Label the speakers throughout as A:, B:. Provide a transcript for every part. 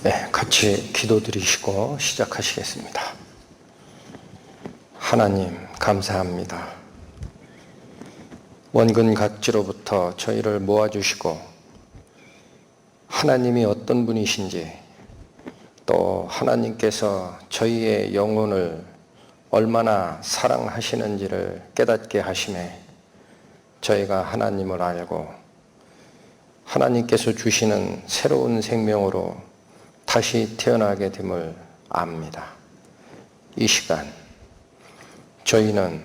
A: 네, 같이 기도드리시고 시작하시겠습니다. 하나님 감사합니다. 원근 각지로부터 저희를 모아주시고 하나님이 어떤 분이신지, 또 하나님께서 저희의 영혼을 얼마나 사랑하시는지를 깨닫게 하심에 저희가 하나님을 알고 하나님께서 주시는 새로운 생명으로 다시 태어나게 됨을 압니다. 이 시간 저희는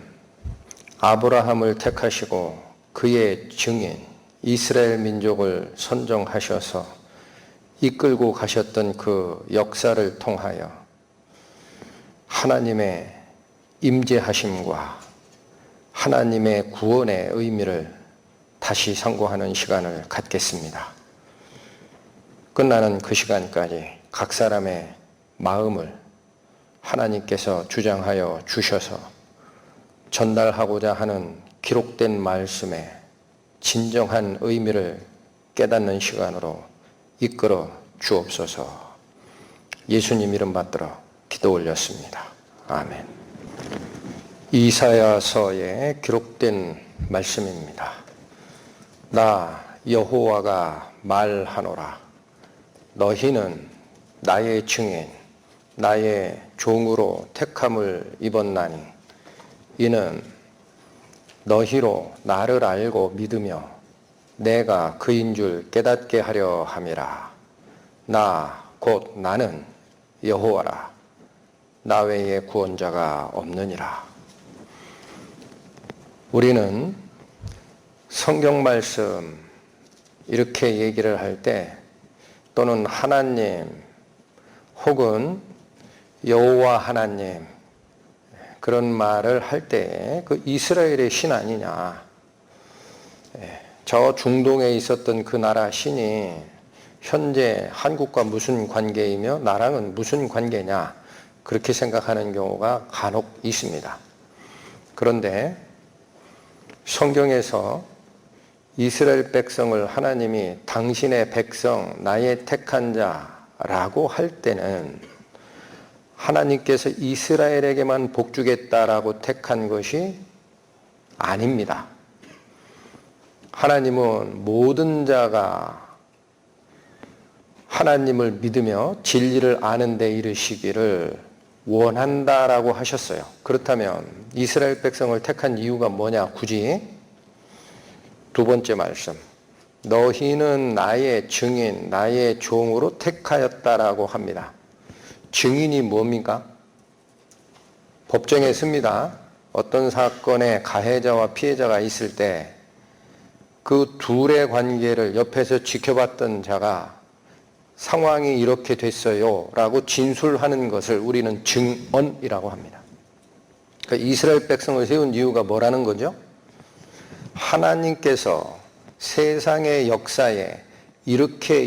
A: 아브라함을 택하시고 그의 증인 이스라엘 민족을 선정하셔서 이끌고 가셨던 그 역사를 통하여 하나님의 임재하심과 하나님의 구원의 의미를 다시 상고하는 시간을 갖겠습니다. 끝나는 그 시간까지 각 사람의 마음을 하나님께서 주장하여 주셔서 전달하고자 하는 기록된 말씀의 진정한 의미를 깨닫는 시간으로 이끌어 주옵소서. 예수님 이름 받들어 기도 올렸습니다. 아멘. 이사야서에 기록된 말씀입니다. 나 여호와가 말하노라. 너희는 나의 증인, 나의 종으로 택함을 입었나니 이는 너희로 나를 알고 믿으며 내가 그인 줄 깨닫게 하려 함이라. 나 곧 나는 여호와라. 나 외에 구원자가 없느니라. 우리는 성경 말씀 이렇게 얘기를 할 때, 또는 하나님 혹은 여호와 하나님 그런 말을 할 때 그 이스라엘의 신 아니냐, 저 중동에 있었던 그 나라 신이 현재 한국과 무슨 관계이며 나랑은 무슨 관계냐, 그렇게 생각하는 경우가 간혹 있습니다. 그런데 성경에서 이스라엘 백성을 하나님이 당신의 백성, 나의 택한 자라고 할 때는 하나님께서 이스라엘에게만 복 주겠다라고 택한 것이 아닙니다. 하나님은 모든 자가 하나님을 믿으며 진리를 아는 데 이르시기를 원한다라고 하셨어요. 그렇다면 이스라엘 백성을 택한 이유가 뭐냐? 굳이 두 번째 말씀, 너희는 나의 증인, 나의 종으로 택하였다라고 합니다. 증인이 뭡니까? 법정에 씁니다. 어떤 사건에 가해자와 피해자가 있을 때 그 둘의 관계를 옆에서 지켜봤던 자가 상황이 이렇게 됐어요 라고 진술하는 것을 우리는 증언이라고 합니다. 그러니까 이스라엘 백성을 세운 이유가 뭐라는 거죠? 하나님께서 세상의 역사에 이렇게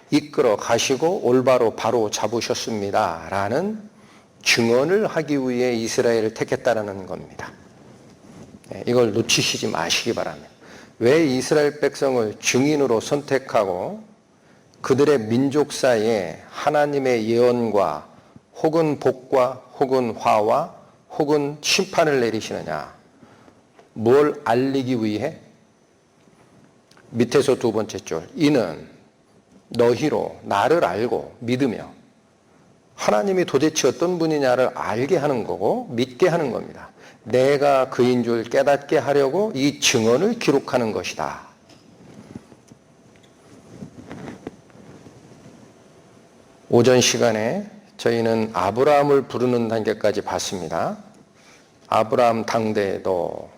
A: 이끌어 가시고 올바로 바로 잡으셨습니다 라는 증언을 하기 위해 이스라엘을 택했다라는 겁니다. 이걸 놓치시지 마시기 바랍니다. 왜 이스라엘 백성을 증인으로 선택하고 그들의 민족사에 하나님의 예언과 혹은 복과 혹은 화와 혹은 심판을 내리시느냐? 뭘 알리기 위해? 밑에서 두 번째 줄, 이는 너희로 나를 알고 믿으며, 하나님이 도대체 어떤 분이냐를 알게 하는 거고 믿게 하는 겁니다. 내가 그인 줄 깨닫게 하려고 이 증언을 기록하는 것이다. 오전 시간에 저희는 아브라함을 부르는 단계까지 봤습니다. 아브라함 당대에도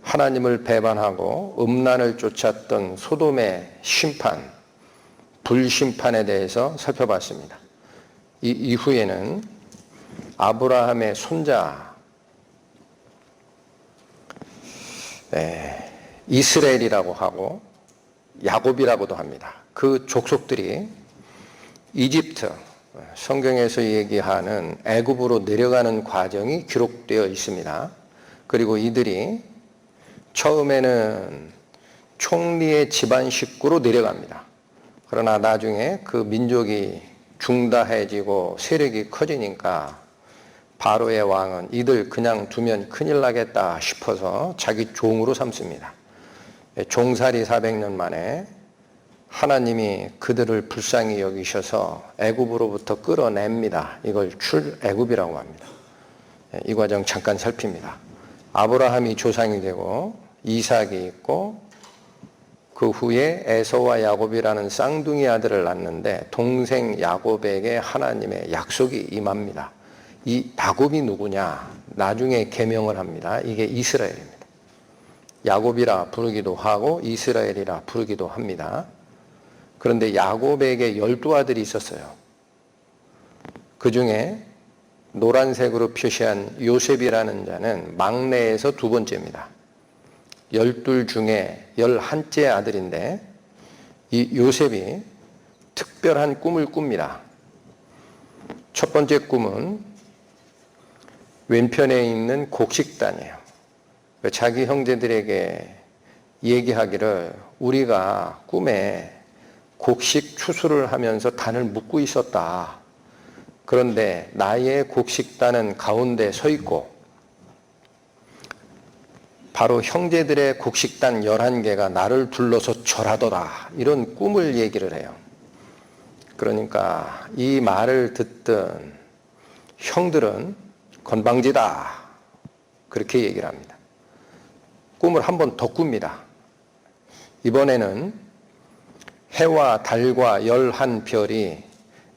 A: 하나님을 배반하고 음란을 쫓았던 소돔의 심판, 불심판에 대해서 살펴봤습니다. 이 이후에는 아브라함의 손자 이스라엘이라고 하고 야곱이라고도 합니다. 그 족속들이 이집트, 성경에서 얘기하는 애굽으로 내려가는 과정이 기록되어 있습니다. 그리고 이들이 처음에는 총리의 집안 식구로 내려갑니다. 그러나 나중에 그 민족이 중다해지고 세력이 커지니까 바로의 왕은 이들 그냥 두면 큰일 나겠다 싶어서 자기 종으로 삼습니다. 종살이 400년 만에 하나님이 그들을 불쌍히 여기셔서 애굽으로부터 끌어냅니다. 이걸 출애굽이라고 합니다. 이 과정 잠깐 살핍니다. 아브라함이 조상이 되고 이삭이 있고 그 후에 에서와 야곱이라는 쌍둥이 아들을 낳는데 동생 야곱에게 하나님의 약속이 임합니다. 이 야곱이 누구냐? 나중에 계명을 합니다. 이게 이스라엘입니다. 야곱이라 부르기도 하고 이스라엘이라 부르기도 합니다. 그런데 야곱에게 12아들이 있었어요. 그 중에 노란색으로 표시한 요셉이라는 자는 막내에서 두 번째입니다. 12 중에 11째 아들인데 이 요셉이 특별한 꿈을 꿉니다. 첫 번째 꿈은 왼편에 있는 곡식단이에요. 자기 형제들에게 얘기하기를 우리가 꿈에 곡식 추수를 하면서 단을 묶고 있었다. 그런데 나의 곡식단은 가운데 서 있고 바로 형제들의 곡식단 11개가 나를 둘러서 절하더라. 이런 꿈을 얘기를 해요. 그러니까 이 말을 듣던 형들은 건방지다. 그렇게 얘기를 합니다. 꿈을 한 번 더 꿉니다. 이번에는 해와 달과 11별이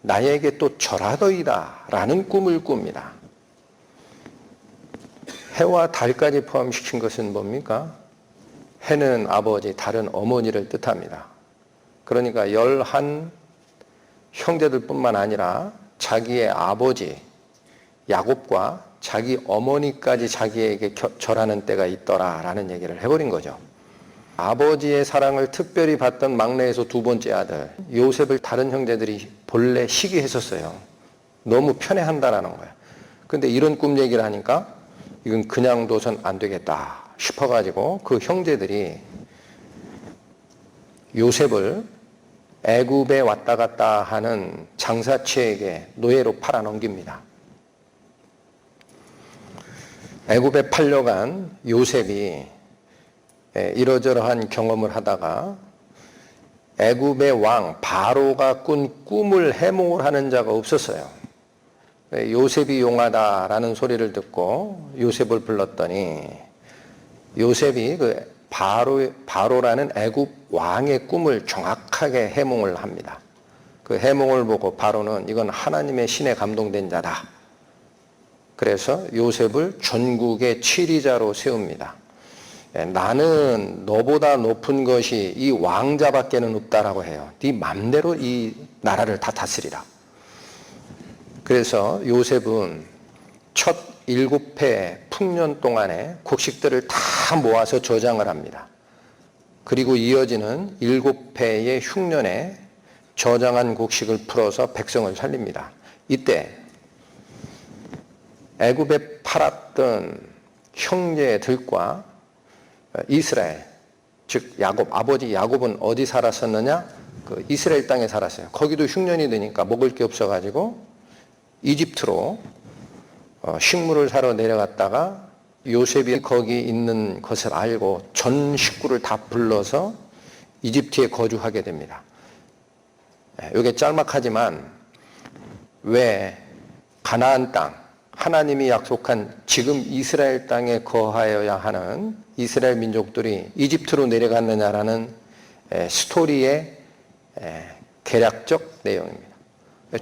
A: 나에게 또 절하더이다 라는 꿈을 꿉니다. 해와 달까지 포함시킨 것은 뭡니까? 해는 아버지, 달은 어머니를 뜻합니다. 그러니까 11 형제들 뿐만 아니라 자기의 아버지 야곱과 자기 어머니까지 자기에게 절하는 때가 있더라 라는 얘기를 해버린 거죠. 아버지의 사랑을 특별히 받던 막내에서 두 번째 아들 요셉을 다른 형제들이 본래 시기했었어요. 너무 편애한다라는 거예요. 근데 이런 꿈 얘기를 하니까 이건 그냥 둬선 안 되겠다 싶어가지고 그 형제들이 요셉을 애굽에 왔다 갔다 하는 장사치에게 노예로 팔아 넘깁니다. 애굽에 팔려간 요셉이 이러저러한 경험을 하다가 애굽의 왕 바로가 꾼 꿈을 해몽을 하는 자가 없었어요. 요셉이 용하다라는 소리를 듣고 요셉을 불렀더니 요셉이 그 바로라는 애굽 왕의 꿈을 정확하게 해몽을 합니다. 그 해몽을 보고 바로는 이건 하나님의 신에 감동된 자다. 그래서 요셉을 전국의 치리자로 세웁니다. 나는 너보다 높은 것이 이 왕자밖에는 없다라고 해요. 네 맘대로 이 나라를 다 다스리라. 그래서 요셉은 첫 7해 풍년 동안에 곡식들을 다 모아서 저장을 합니다. 그리고 이어지는 7해의 흉년에 저장한 곡식을 풀어서 백성을 살립니다. 이때 애굽에 팔았던 형제들과 이스라엘, 즉 야곱, 아버지 야곱은 어디 살았었느냐? 그 이스라엘 땅에 살았어요. 거기도 흉년이 되니까 먹을 게 없어가지고 이집트로 식물을 사러 내려갔다가 요셉이 거기 있는 것을 알고 전 식구를 다 불러서 이집트에 거주하게 됩니다. 이게 짤막하지만 왜 가나안 땅, 하나님이 약속한 지금 이스라엘 땅에 거하여야 하는 이스라엘 민족들이 이집트로 내려갔느냐라는 스토리의 개략적 내용입니다.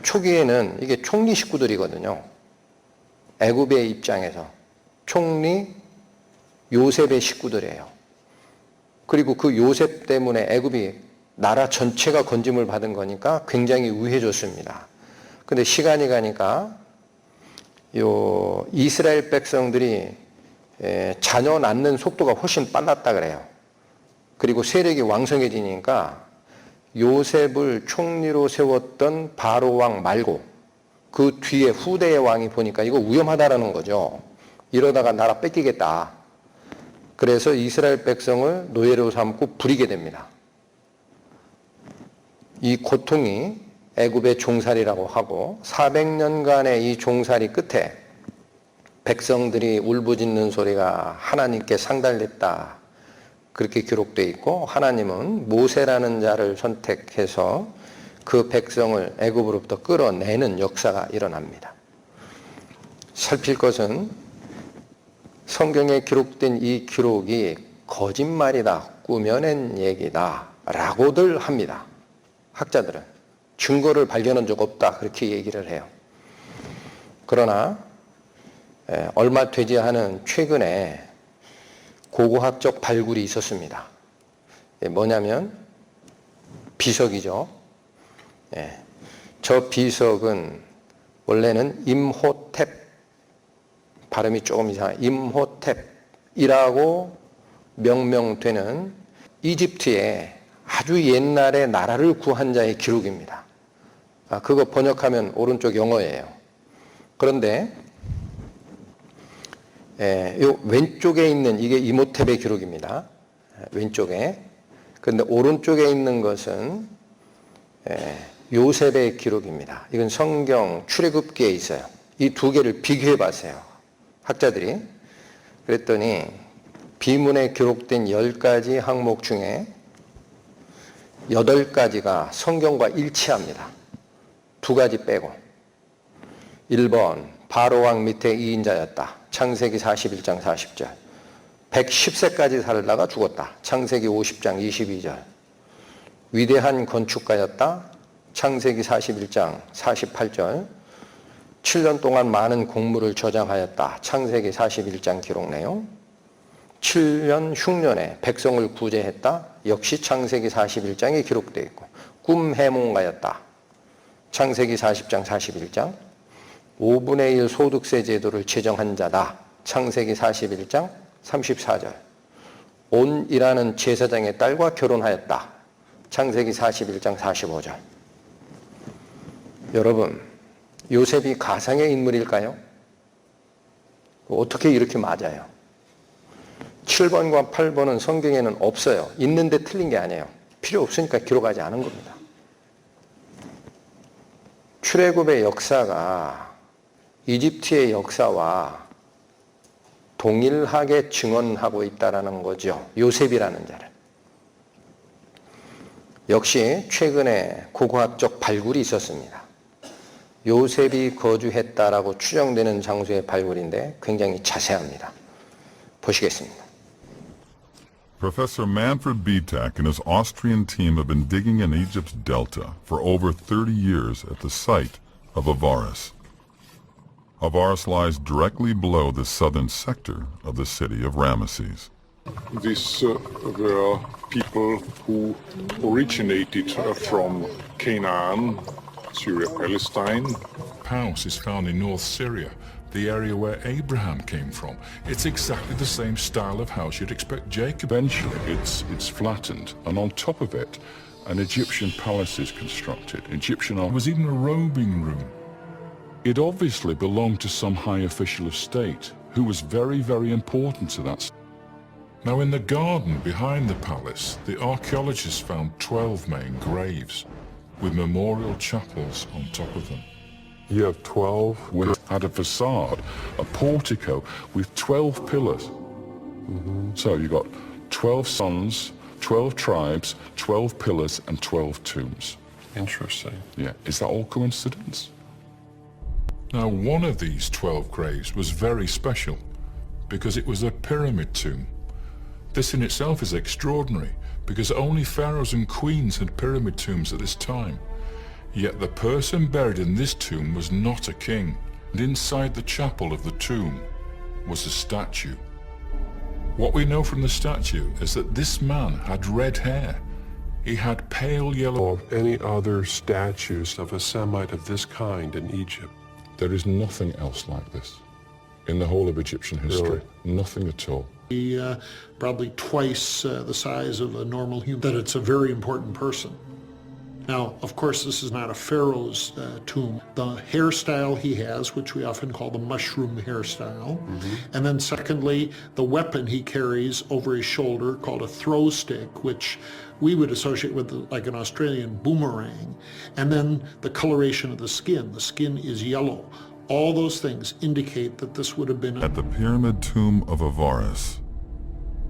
A: 초기에는 이게 총리 식구들이거든요. 애굽의 입장에서 총리 요셉의 식구들이에요. 그리고 그 요셉 때문에 애굽이 나라 전체가 건짐을 받은 거니까 굉장히 우회좋습니다. 근데 시간이 가니까 이스라엘 백성들이 자녀 낳는 속도가 훨씬 빨랐다 그래요. 그리고 세력이 왕성해지니까 요셉을 총리로 세웠던 바로 왕 말고 그 뒤에 후대의 왕이 보니까 이거 위험하다라는 거죠. 이러다가 나라 뺏기겠다. 그래서 이스라엘 백성을 노예로 삼고 부리게 됩니다. 이 고통이 애굽의 종살이라고 하고 400년간의 이 종살이 끝에 백성들이 울부짖는 소리가 하나님께 상달됐다. 그렇게 기록되어 있고 하나님은 모세라는 자를 선택해서 그 백성을 애굽으로부터 끌어내는 역사가 일어납니다. 살필 것은 성경에 기록된 이 기록이 거짓말이다, 꾸며낸 얘기다 라고들 합니다. 학자들은 증거를 발견한 적 없다 그렇게 얘기를 해요. 그러나 얼마 되지 않은 최근에 고고학적 발굴이 있었습니다. 뭐냐면 비석이죠. 저 비석은 원래는 임호탭, 발음이 조금 이상해요. 임호탭이라고 명명되는 이집트의 아주 옛날에 나라를 구한 자의 기록입니다. 그거 번역하면 오른쪽 영어예요. 그런데 요 왼쪽에 있는 이게 이모탭의 기록입니다. 왼쪽에. 그런데 오른쪽에 있는 것은 요셉의 기록입니다. 이건 성경 출애굽기에 있어요. 이 두 개를 비교해 봤어요. 학자들이. 그랬더니 비문에 기록된 10가지 항목 중에 8가지가 성경과 일치합니다. 2가지 빼고. 1번 바로왕 밑에 2인자였다. 창세기 41장 40절. 110세까지 살다가 죽었다. 창세기 50장 22절. 위대한 건축가였다. 창세기 41장 48절. 7년 동안 많은 곡물을 저장하였다. 창세기 41장 기록 내용. 7년 흉년에 백성을 구제했다. 역시 창세기 41장에 기록되어 있고. 꿈 해몽가였다. 창세기 40장 41장. 5분의 1 소득세 제도를 제정한 자다. 창세기 41장 34절. 온이라는 제사장의 딸과 결혼하였다. 창세기 41장 45절. 여러분, 요셉이 가상의 인물일까요? 어떻게 이렇게 맞아요? 7번과 8번은 성경에는 없어요. 있는데 틀린 게 아니에요. 필요 없으니까 기록하지 않은 겁니다. 출애굽의 역사가 이집트의 역사와 동일하게 증언하고 있다는 거죠. 요셉이라는 자를. 역시 최근에 고고학적 발굴이 있었습니다. 요셉이 거주했다라고 추정되는 장소의 발굴인데 굉장히 자세합니다. 보시겠습니다.
B: Professor Manfred Bitak and his Austrian team have been digging in Egypt's delta for over 30 years at the site of Avaris. Avaris lies directly below the southern sector of the city of Ramesses.
C: These were people who originated from Canaan, Syria, Palestine.
D: House is found in North Syria, the area where Abraham came from. It's exactly the same style of house you'd expect Jacob.
C: Eventually, it's flattened, and on top of it, an Egyptian palace is constructed.
D: There was even a robing room.
C: It obviously belonged to some high official of state who was very, very important to that.
D: Now in the garden behind the palace, the archaeologists found 12 main graves with memorial chapels on top of them.
C: You have 12 had a facade, a portico with 12 pillars. So you got 12 sons, 12 tribes, 12 pillars, and 12 tombs.
E: Interesting.
C: Yeah, is that all coincidence?
D: Now one of these 12 graves was very special because it was a pyramid tomb. This in itself is extraordinary because only pharaohs and queens had pyramid tombs at this time. Yet the person buried in this tomb was not a king, and inside the chapel of the tomb was a statue. What we know from the statue is that this man had red hair. He had pale yellow.
E: Of any other statues of a Semite of this kind in Egypt?
C: There is nothing else like this in the whole of Egyptian history.
E: Really?
C: Nothing at all.
F: Probably twice the size of a normal human, that it's a very important person. Now, of course, this is not a pharaoh's tomb. The hairstyle he has, which we often call the mushroom hairstyle, and then secondly, the weapon he carries over his shoulder called a throw stick, which we would associate with like an Australian boomerang. And then the coloration of the skin. The skin is yellow. All those things indicate that this would have been
B: At the pyramid tomb of Avaris,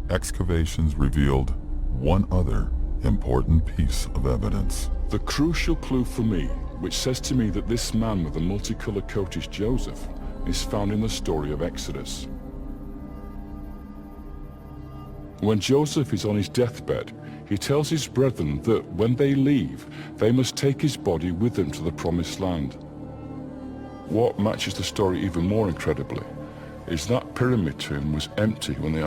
B: excavations revealed one other important piece of evidence.
C: The crucial clue for me, which says to me that this man with the multicolored coat is Joseph, is found in the story of Exodus. When Joseph is on his deathbed, he tells his brethren that when they leave, they must take his body with them to the promised land. What matches the story even more incredibly is that pyramid tomb was empty when they...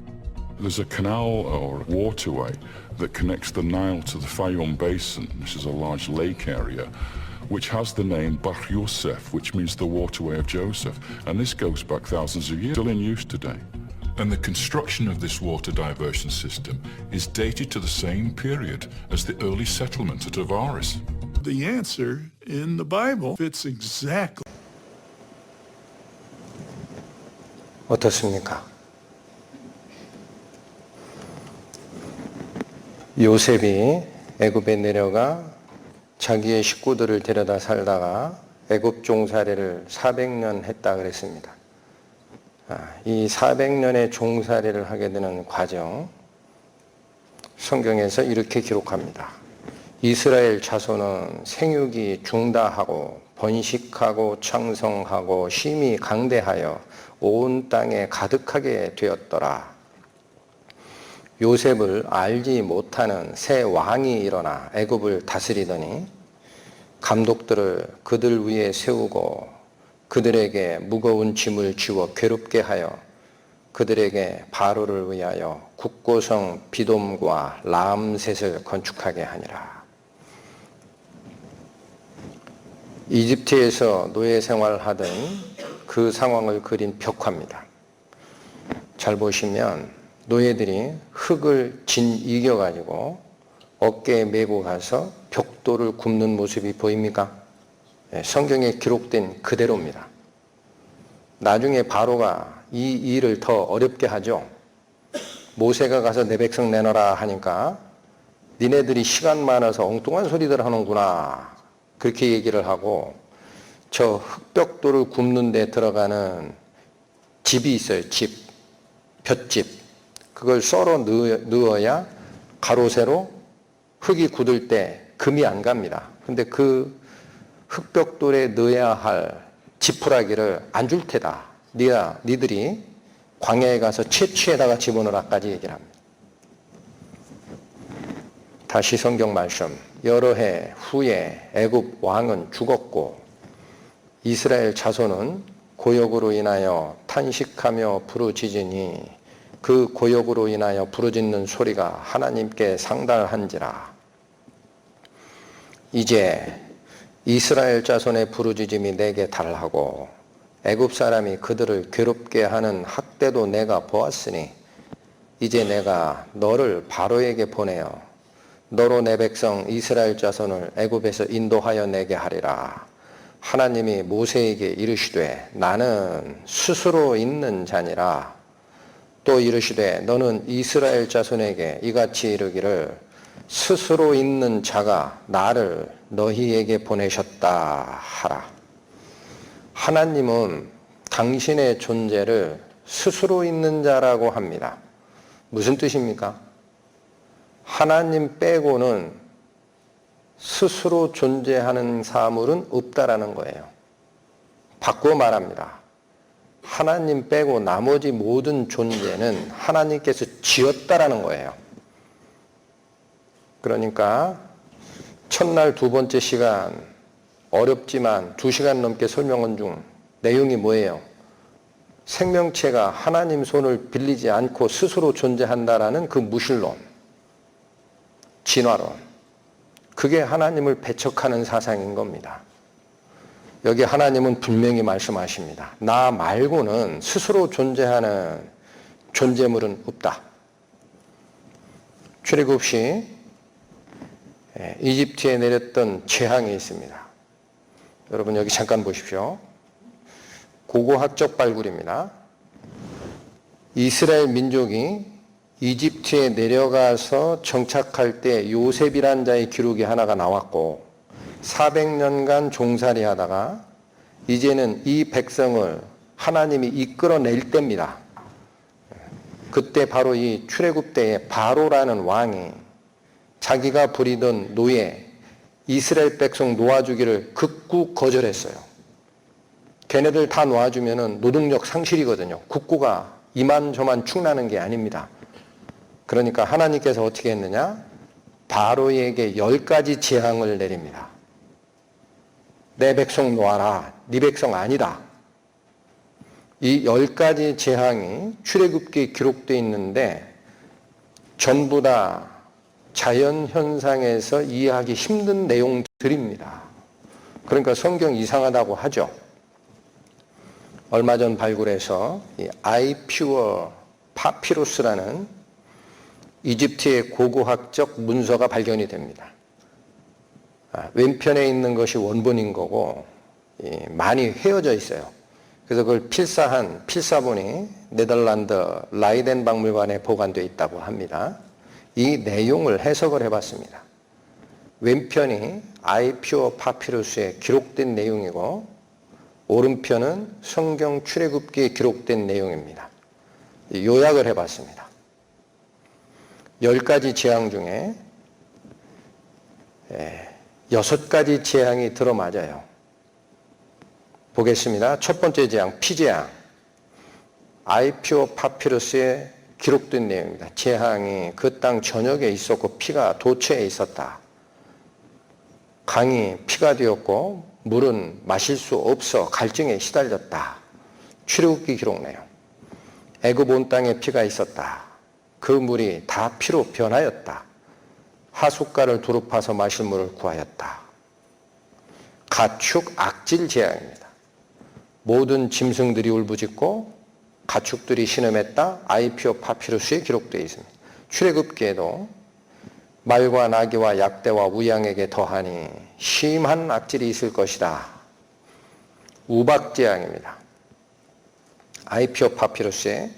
C: There's a canal or waterway that connects the Nile to the Fayum Basin, which is a large lake area, which has the name Bar Yosef, which means the waterway of Joseph. And this goes back thousands of years, still in use today.
D: And the construction of this water diversion system is dated to the same period as the early settlement at Avaris.
G: The answer in the Bible fits exactly.
A: 어떻습니까? 요셉이 애굽에 내려가 자기의 식구들을 데려다 살다가 애굽 종살이를 400년 했다 그랬습니다. 이 400년의 종살이를 하게 되는 과정, 성경에서 이렇게 기록합니다. 이스라엘 자손은 생육이 중다하고 번식하고 창성하고 심히 강대하여 온 땅에 가득하게 되었더라. 요셉을 알지 못하는 새 왕이 일어나 애굽을 다스리더니 감독들을 그들 위에 세우고 그들에게 무거운 짐을 지워 괴롭게 하여 그들에게 바로를 위하여 국고성 비돔과 라암셋을 건축하게 하니라. 이집트에서 노예 생활하던 그 상황을 그린 벽화입니다. 잘 보시면 노예들이 흙을 이겨가지고 어깨에 메고 가서 벽돌을 굽는 모습이 보입니까? 성경에 기록된 그대로입니다. 나중에 바로가 이 일을 더 어렵게 하죠. 모세가 가서 내 백성 내놔라 하니까 니네들이 시간 많아서 엉뚱한 소리들 하는구나 그렇게 얘기를 하고 저 흙벽돌을 굽는 데 들어가는 집이 있어요. 집, 볏집. 그걸 썰어 넣어야 가로 세로 흙이 굳을 때 금이 안 갑니다. 근데 그 흙벽돌에 넣어야 할 지푸라기를 안 줄 테다. 니들이 광야에 가서 채취에다가 집어넣으라까지 얘기를 합니다. 다시 성경 말씀. 여러 해 후에 애굽 왕은 죽었고 이스라엘 자손은 고역으로 인하여 탄식하며 부르짖으니 그 고역으로 인하여 부르짖는 소리가 하나님께 상달한지라. 이제 이스라엘 자손의 부르짖음이 내게 달하고 애굽 사람이 그들을 괴롭게 하는 학대도 내가 보았으니 이제 내가 너를 바로에게 보내어 너로 내 백성 이스라엘 자손을 애굽에서 인도하여 내게 하리라. 하나님이 모세에게 이르시되 나는 스스로 있는 자니라. 또 이르시되 너는 이스라엘 자손에게 이같이 이르기를 스스로 있는 자가 나를 너희에게 보내셨다 하라. 하나님은 당신의 존재를 스스로 있는 자라고 합니다. 무슨 뜻입니까? 하나님 빼고는 스스로 존재하는 사물은 없다라는 거예요. 바꾸어 말합니다. 하나님 빼고 나머지 모든 존재는 하나님께서 지었다라는 거예요. 그러니까 첫날 두 번째 시간 어렵지만 2시간 넘게 설명한 중 내용이 뭐예요? 생명체가 하나님 손을 빌리지 않고 스스로 존재한다라는 그 무신론, 진화론, 그게 하나님을 배척하는 사상인 겁니다. 여기 하나님은 분명히 말씀하십니다. 나 말고는 스스로 존재하는 존재물은 없다. 출애굽 시 이집트에 내렸던 재앙이 있습니다. 여러분 여기 잠깐 보십시오. 고고학적 발굴입니다. 이스라엘 민족이 이집트에 내려가서 정착할 때 요셉이란 자의 기록이 하나가 나왔고 400년간 종살이 하다가 이제는 이 백성을 하나님이 이끌어낼 때입니다. 그때 바로 이 출애굽 때에 바로라는 왕이 자기가 부리던 노예 이스라엘 백성 놓아주기를 극구 거절했어요. 걔네들 다 놓아주면은 노동력 상실이거든요. 국고가 이만저만 축나는 게 아닙니다. 그러니까 하나님께서 어떻게 했느냐? 바로에게 10가지 재앙을 내립니다. 내 백성 놓아라. 네 백성 아니다. 이 10가지 재앙이 출애굽기에 기록되어 있는데 전부 다 자연현상에서 이해하기 힘든 내용들입니다. 그러니까 성경 이상하다고 하죠. 얼마 전 발굴해서 이 아이퓨어 파피루스라는 이집트의 고고학적 문서가 발견이 됩니다. 왼편에 있는 것이 원본인 거고 많이 헤어져 있어요. 그래서 그걸 필사한 필사본이 네덜란드 라이덴 박물관에 보관되어 있다고 합니다. 이 내용을 해석을 해봤습니다. 왼편이 아이퓨어 파피루스에 기록된 내용이고 오른편은 성경 출애굽기에 기록된 내용입니다. 요약을 해봤습니다. 10가지 재앙 중에 6가지 재앙이 들어맞아요. 보겠습니다. 첫 번째 재앙, 피재앙. 아이퓨어 파피루스에 기록된 내용입니다. 재앙이 그 땅 전역에 있었고 피가 도처에 있었다. 강이 피가 되었고 물은 마실 수 없어 갈증에 시달렸다. 출애굽기 기록 내용. 애굽 온 땅에 피가 있었다. 그 물이 다 피로 변하였다. 하숫가를 두루 파서 마실 물을 구하였다. 가축 악질 재앙입니다. 모든 짐승들이 울부짖고 가축들이 신음했다. 아이퓨어 파피루스에 기록되어 있습니다. 출애굽기에도 말과 나귀와 약대와 우양에게 더하니 심한 악질이 있을 것이다. 우박 재앙입니다. 아이퓨어 파피루스에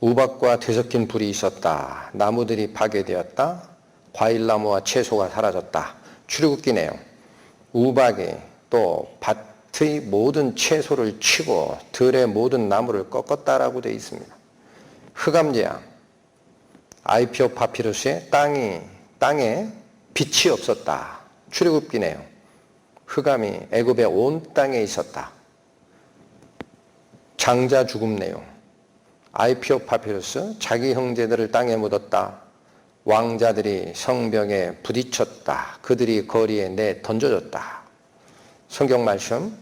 A: 우박과 되섞인 불이 있었다. 나무들이 파괴되었다. 과일나무와 채소가 사라졌다. 출애굽기 내용. 우박이 또 밭의 모든 채소를 치고 들의 모든 나무를 꺾었다라고 되어 있습니다. 흑암재앙. 아이퓨어 파피루스에 땅에 빛이 없었다. 출애굽기 내용. 흑암이 애굽의 온 땅에 있었다. 장자 죽음 내용. 아이퓨어 파피루스 자기 형제들을 땅에 묻었다. 왕자들이 성벽에 부딪혔다. 그들이 거리에 내 던져졌다. 성경 말씀.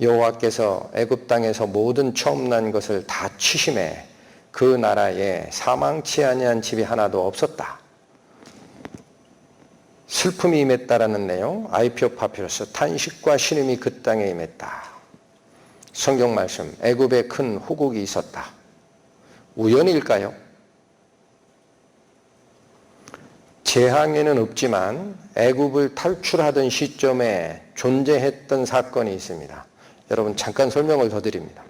A: 여호와께서 애굽 땅에서 모든 처음 난 것을 다 치심해 그 나라에 사망치 아니한 집이 하나도 없었다. 슬픔이 임했다라는 내용. 아이퓨어 파피루스. 탄식과 신음이 그 땅에 임했다. 성경 말씀. 애굽에 큰 후국이 있었다. 우연일까요? 재앙에는 없지만 애굽을 탈출하던 시점에 존재했던 사건이 있습니다. 여러분 잠깐 설명을 더 드립니다.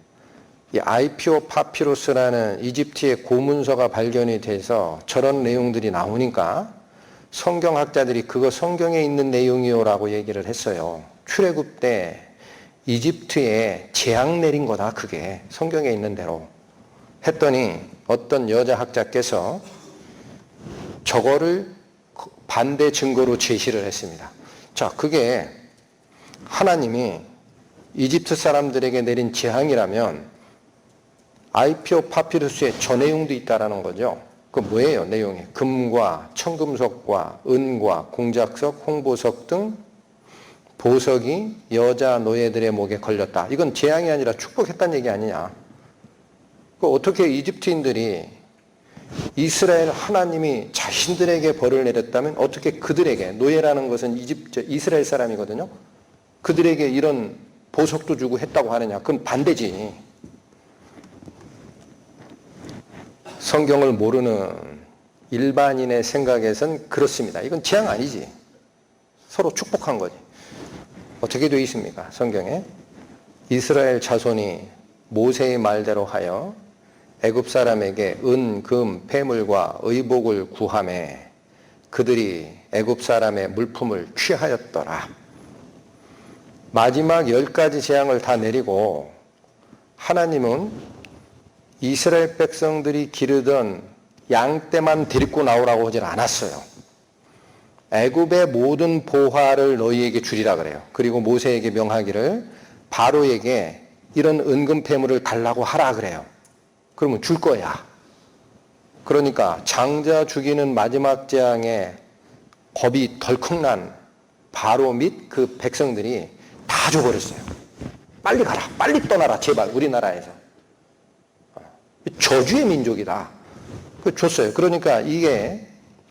A: 이 아이퓨어 파피루스라는 이집트의 고문서가 발견이 돼서 저런 내용들이 나오니까 성경학자들이 그거 성경에 있는 내용이요라고 얘기를 했어요. 출애굽 때 이집트에 재앙 내린 거다. 그게 성경에 있는 대로. 했더니 어떤 여자 학자께서 저거를 반대 증거로 제시를 했습니다. 자, 그게 하나님이 이집트 사람들에게 내린 재앙이라면 아이퓨어 파피루스에 저 내용도 있다라는 거죠. 그 뭐예요, 내용이? 금과 청금석과 은과 공작석, 홍보석 등 보석이 여자 노예들의 목에 걸렸다. 이건 재앙이 아니라 축복했다는 얘기 아니냐. 어떻게 이집트인들이 이스라엘 하나님이 자신들에게 벌을 내렸다면 어떻게 그들에게, 노예라는 것은 이스라엘 사람이거든요. 그들에게 이런 보석도 주고 했다고 하느냐. 그건 반대지. 성경을 모르는 일반인의 생각에선 그렇습니다. 이건 재앙 아니지. 서로 축복한 거지. 어떻게 되어 있습니까? 성경에 이스라엘 자손이 모세의 말대로 하여 애굽 사람에게 은, 금, 폐물과 의복을 구하매 그들이 애굽 사람의 물품을 취하였더라. 마지막 10가지 재앙을 다 내리고 하나님은 이스라엘 백성들이 기르던 양떼만 데리고 나오라고 하질 않았어요. 애굽의 모든 보화를 너희에게 주리라 그래요. 그리고 모세에게 명하기를 바로에게 이런 은금폐물을 달라고 하라 그래요. 그러면 줄 거야. 그러니까 장자 죽이는 마지막 재앙에 겁이 덜컥 난 바로 및 그 백성들이 다 줘버렸어요. 빨리 가라, 빨리 떠나라, 제발 우리나라에서. 저주의 민족이다. 줬어요. 그러니까 이게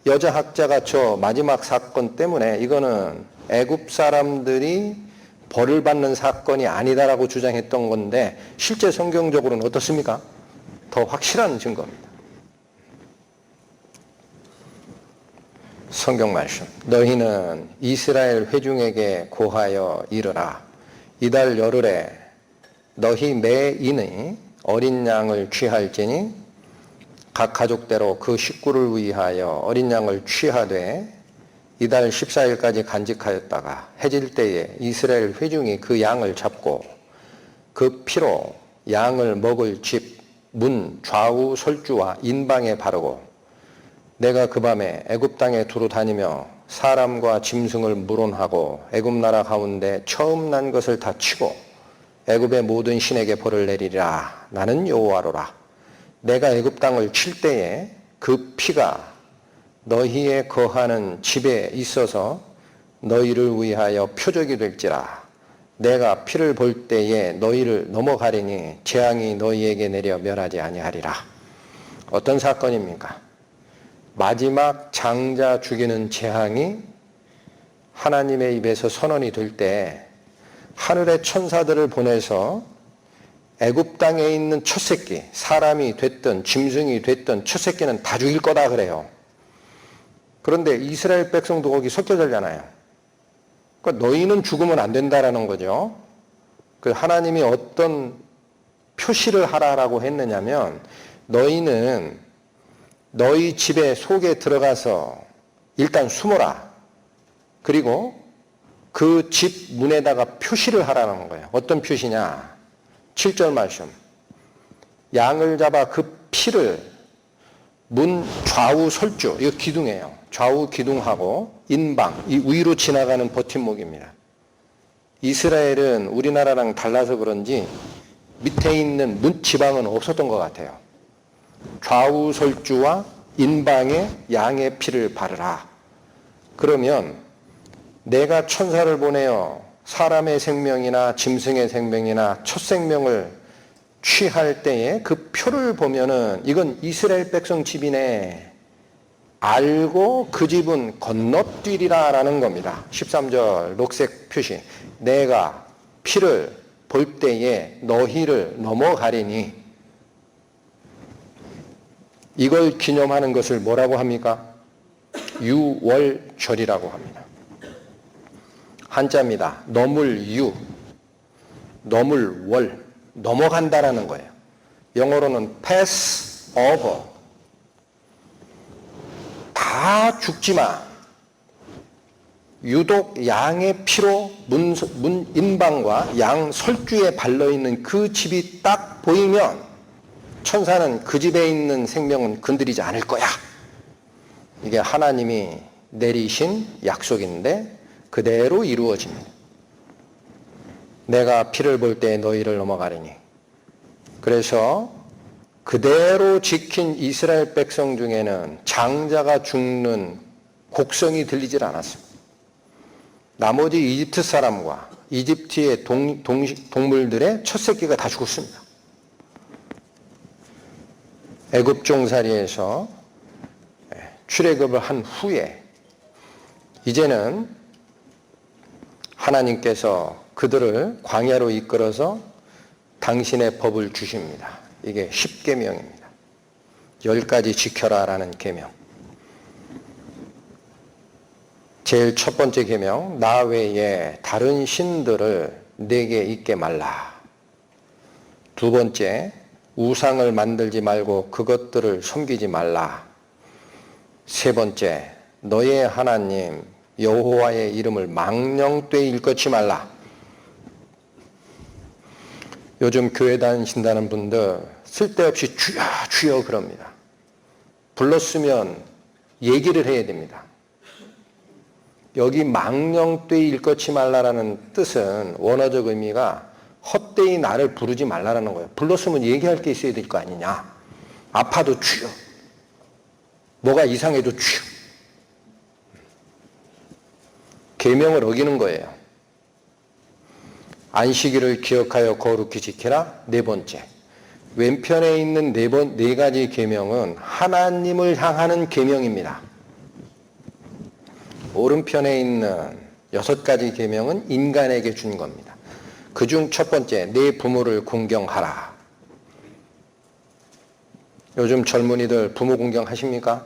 A: 여자 학자가 저 마지막 사건 때문에 이거는 애굽 사람들이 벌을 받는 사건이 아니다라고 주장했던 건데 실제 성경적으로는 어떻습니까? 더 확실한 증거입니다. 성경 말씀. 너희는 이스라엘 회중에게 고하여 이르라. 이달 열흘에 너희 매인의 어린 양을 취할지니 각 가족대로 그 식구를 위하여 어린 양을 취하되 이달 14일까지 간직하였다가 해질 때에 이스라엘 회중이 그 양을 잡고 그 피로 양을 먹을 집 문 좌우 설주와 인방에 바르고 내가 그 밤에 애굽 땅에 두루 다니며 사람과 짐승을 물온하고 애굽 나라 가운데 처음 난 것을 다 치고 애굽의 모든 신에게 벌을 내리리라. 나는 여호와로라. 내가 애굽 땅을 칠 때에 그 피가 너희의 거하는 집에 있어서 너희를 위하여 표적이 될지라. 내가 피를 볼 때에 너희를 넘어가리니 재앙이 너희에게 내려 멸하지 아니하리라. 어떤 사건입니까? 마지막 장자 죽이는 재앙이 하나님의 입에서 선언이 될 때 하늘의 천사들을 보내서 애굽 땅에 있는 첫 새끼, 사람이 됐든 짐승이 됐든 첫 새끼는 다 죽일 거다 그래요. 그런데 이스라엘 백성도 거기 섞여들잖아요. 그러니까 너희는 죽으면 안 된다라는 거죠. 그 하나님이 어떤 표시를 하라라고 했느냐면 너희는 너희 집에 속에 들어가서 일단 숨어라. 그리고 그 집 문에다가 표시를 하라는 거예요. 어떤 표시냐? 7절 말씀. 양을 잡아 그 피를 문 좌우 설주, 이거 기둥이에요. 좌우 기둥하고 인방, 이 위로 지나가는 버팀목입니다. 이스라엘은 우리나라랑 달라서 그런지 밑에 있는 문 지방은 없었던 것 같아요. 좌우 설주와 인방에 양의 피를 바르라. 그러면 내가 천사를 보내어 사람의 생명이나 짐승의 생명이나 첫 생명을 취할 때에 그 표를 보면은 이건 이스라엘 백성 집이네. 알고 그 집은 건너뛰리라 라는 겁니다. 13절 녹색 표시. 내가 피를 볼 때에 너희를 넘어가리니 이걸 기념하는 것을 뭐라고 합니까? 유월절이라고 합니다. 한자입니다. 넘을유, 넘을월, 넘어간다라는 거예요. 영어로는 pass over. 다 죽지 마. 유독 양의 피로 문 인방과 양 설주에 발려있는 그 집이 딱 보이면 천사는 그 집에 있는 생명은 건드리지 않을 거야. 이게 하나님이 내리신 약속인데 그대로 이루어집니다. 내가 피를 볼 때 너희를 넘어가리니. 그래서 그대로 지킨 이스라엘 백성 중에는 장자가 죽는 곡성이 들리질 않았습니다. 나머지 이집트 사람과 이집트의 동물들의 첫 새끼가 다 죽었습니다. 애굽 종살이에서 출애굽을 한 후에 이제는 하나님께서 그들을 광야로 이끌어서 당신의 법을 주십니다. 이게 10계명입니다. 10가지 지켜라라는 계명. 제일 첫 번째 계명, 나 외에 다른 신들을 내게 있게 말라. 두 번째, 우상을 만들지 말고 그것들을 섬기지 말라. 세 번째, 너의 하나님 여호와의 이름을 망령되이 일컫지 말라. 요즘 교회 다니신다는 분들 쓸데없이 주여 주여 그럽니다. 불렀으면 얘기를 해야 됩니다. 여기 망령되이 일컫지 말라라는 뜻은 원어적 의미가 헛되이 나를 부르지 말라라는 거예요. 불렀으면 얘기할 게 있어야 될 거 아니냐. 아파도 주여. 뭐가 이상해도 주여. 계명을 어기는 거예요. 안식일을 기억하여 거룩히 지키라. 네 번째, 왼편에 있는 네 가지 계명은 하나님을 향하는 계명입니다. 오른편에 있는 6가지 계명은 인간에게 준 겁니다. 그중 첫 번째, 내 부모를 공경하라. 요즘 젊은이들 부모 공경하십니까?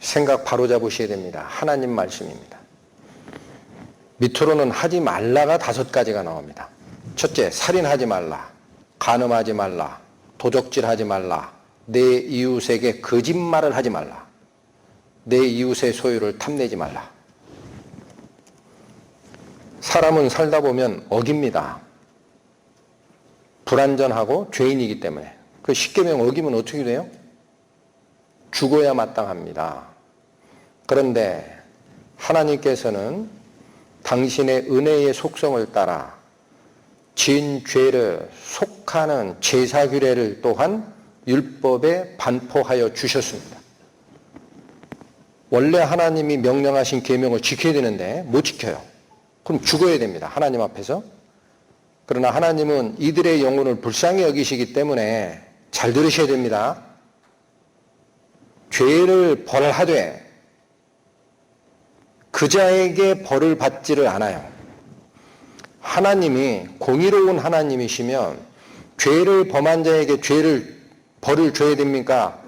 A: 생각 바로 잡으셔야 됩니다. 하나님 말씀입니다. 밑으로는 하지 말라가 5가지가 나옵니다. 첫째, 살인하지 말라, 간음하지 말라, 도적질하지 말라, 내 이웃에게 거짓말을 하지 말라, 내 이웃의 소유를 탐내지 말라. 사람은 살다 보면 어깁니다. 불완전하고 죄인이기 때문에. 그 10계명 어기면 어떻게 돼요? 죽어야 마땅합니다. 그런데 하나님께서는 당신의 은혜의 속성을 따라 진 죄를 속하는 제사 규례를 또한 율법에 반포하여 주셨습니다. 원래 하나님이 명령하신 계명을 지켜야 되는데 못 지켜요. 그럼 죽어야 됩니다. 하나님 앞에서. 그러나 하나님은 이들의 영혼을 불쌍히 여기시기 때문에 잘 들으셔야 됩니다. 죄를 벌하되 그 자에게 벌을 받지를 않아요. 하나님이 공의로운 하나님이시면 죄를 범한 자에게 벌을 줘야 됩니까?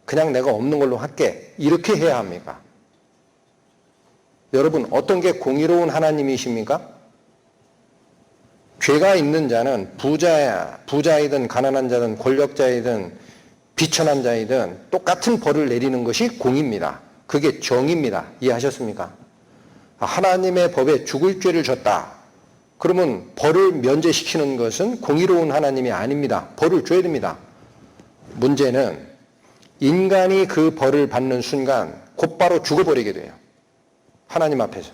A: 그냥 내가 없는 걸로 할게. 이렇게 해야 합니까? 여러분, 어떤 게 공의로운 하나님이십니까? 죄가 있는 자는 부자이든 가난한 자든 권력자이든 비천한 자이든 똑같은 벌을 내리는 것이 공입니다. 그게 정입니다. 이해하셨습니까? 하나님의 법에 죽을 죄를 졌다. 그러면 벌을 면제시키는 것은 공의로운 하나님이 아닙니다. 벌을 줘야 됩니다. 문제는 인간이 그 벌을 받는 순간 곧바로 죽어버리게 돼요. 하나님 앞에서.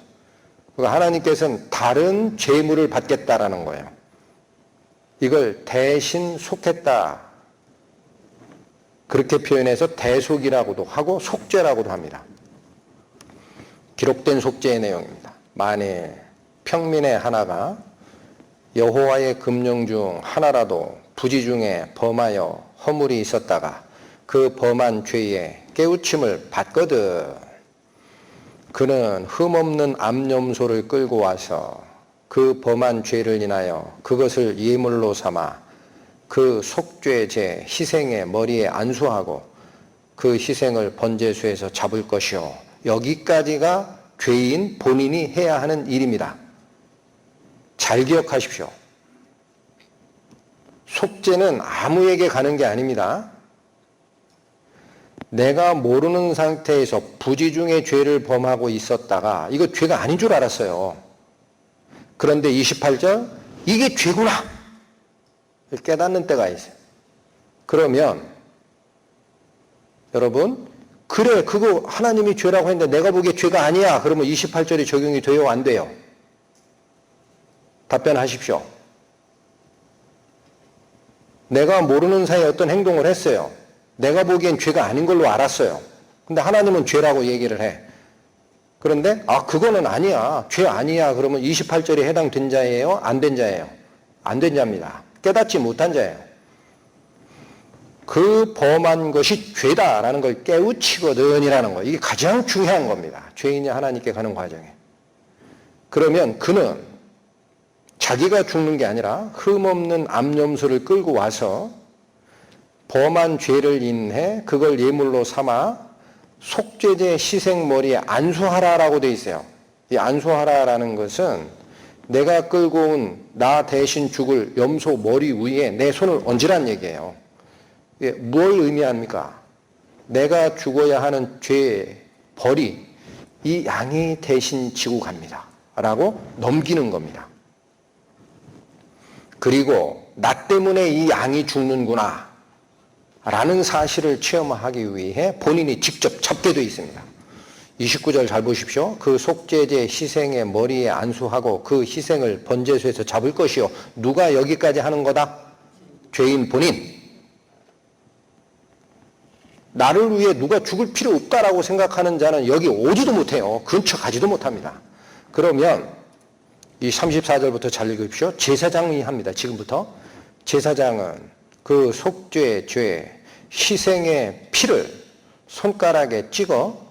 A: 그러니까 하나님께서는 다른 죄물을 받겠다라는 거예요. 이걸 대신 속했다. 그렇게 표현해서 대속이라고도 하고 속죄라고도 합니다. 기록된 속죄의 내용입니다. 만일 평민의 하나가 여호와의 금령 중 하나라도 부지 중에 범하여 허물이 있었다가 그 범한 죄에 깨우침을 받거든 그는 흠없는 암염소를 끌고 와서 그 범한 죄를 인하여 그것을 예물로 삼아 그 속죄제 희생의 머리에 안수하고 그 희생을 번제수에서 잡을 것이요. 여기까지가 죄인 본인이 해야 하는 일입니다. 잘 기억하십시오. 속죄는 아무에게 가는 게 아닙니다. 내가 모르는 상태에서 부지 중에 죄를 범하고 있었다가 이거 죄가 아닌 줄 알았어요. 그런데 28절 이게 죄구나 깨닫는 때가 있어요. 그러면 여러분 그래 그거 하나님이 죄라고 했는데 내가 보기에 죄가 아니야. 그러면 28절이 적용이 돼요? 안 돼요? 답변하십시오. 내가 모르는 사이에 어떤 행동을 했어요. 내가 보기엔 죄가 아닌 걸로 알았어요. 근데 하나님은 죄라고 얘기를 해. 그런데 그거는 아니야. 죄 아니야. 그러면 28절에 해당된 자예요? 안 된 자예요? 안 된 자입니다. 깨닫지 못한 자예요. 그 범한 것이 죄다라는 걸 깨우치거든이라는 거. 이게 가장 중요한 겁니다. 죄인이 하나님께 가는 과정에. 그러면 그는 자기가 죽는 게 아니라 흠없는 암염소를 끌고 와서 범한 죄를 인해 그걸 예물로 삼아 속죄제 희생머리에 안수하라라고 되어 있어요. 이 안수하라라는 것은 내가 끌고 온 나 대신 죽을 염소 머리 위에 내 손을 얹으란 얘기예요. 이게 뭘 의미합니까? 내가 죽어야 하는 죄의 벌이 이 양이 대신 지고 갑니다. 라고 넘기는 겁니다. 그리고 나 때문에 이 양이 죽는구나 라는 사실을 체험하기 위해 본인이 직접 잡게 되어 있습니다. 29절 잘 보십시오. 그 속죄제 희생의 머리에 안수하고 그 희생을 번제소에서 잡을 것이요. 누가 여기까지 하는 거다? 죄인 본인. 나를 위해 누가 죽을 필요 없다라고 생각하는 자는 여기 오지도 못해요. 근처 가지도 못합니다. 그러면 이 34절부터 잘 읽으십시오. 제사장이 합니다. 지금부터. 제사장은 그 속죄 죄 희생의 피를 손가락에 찍어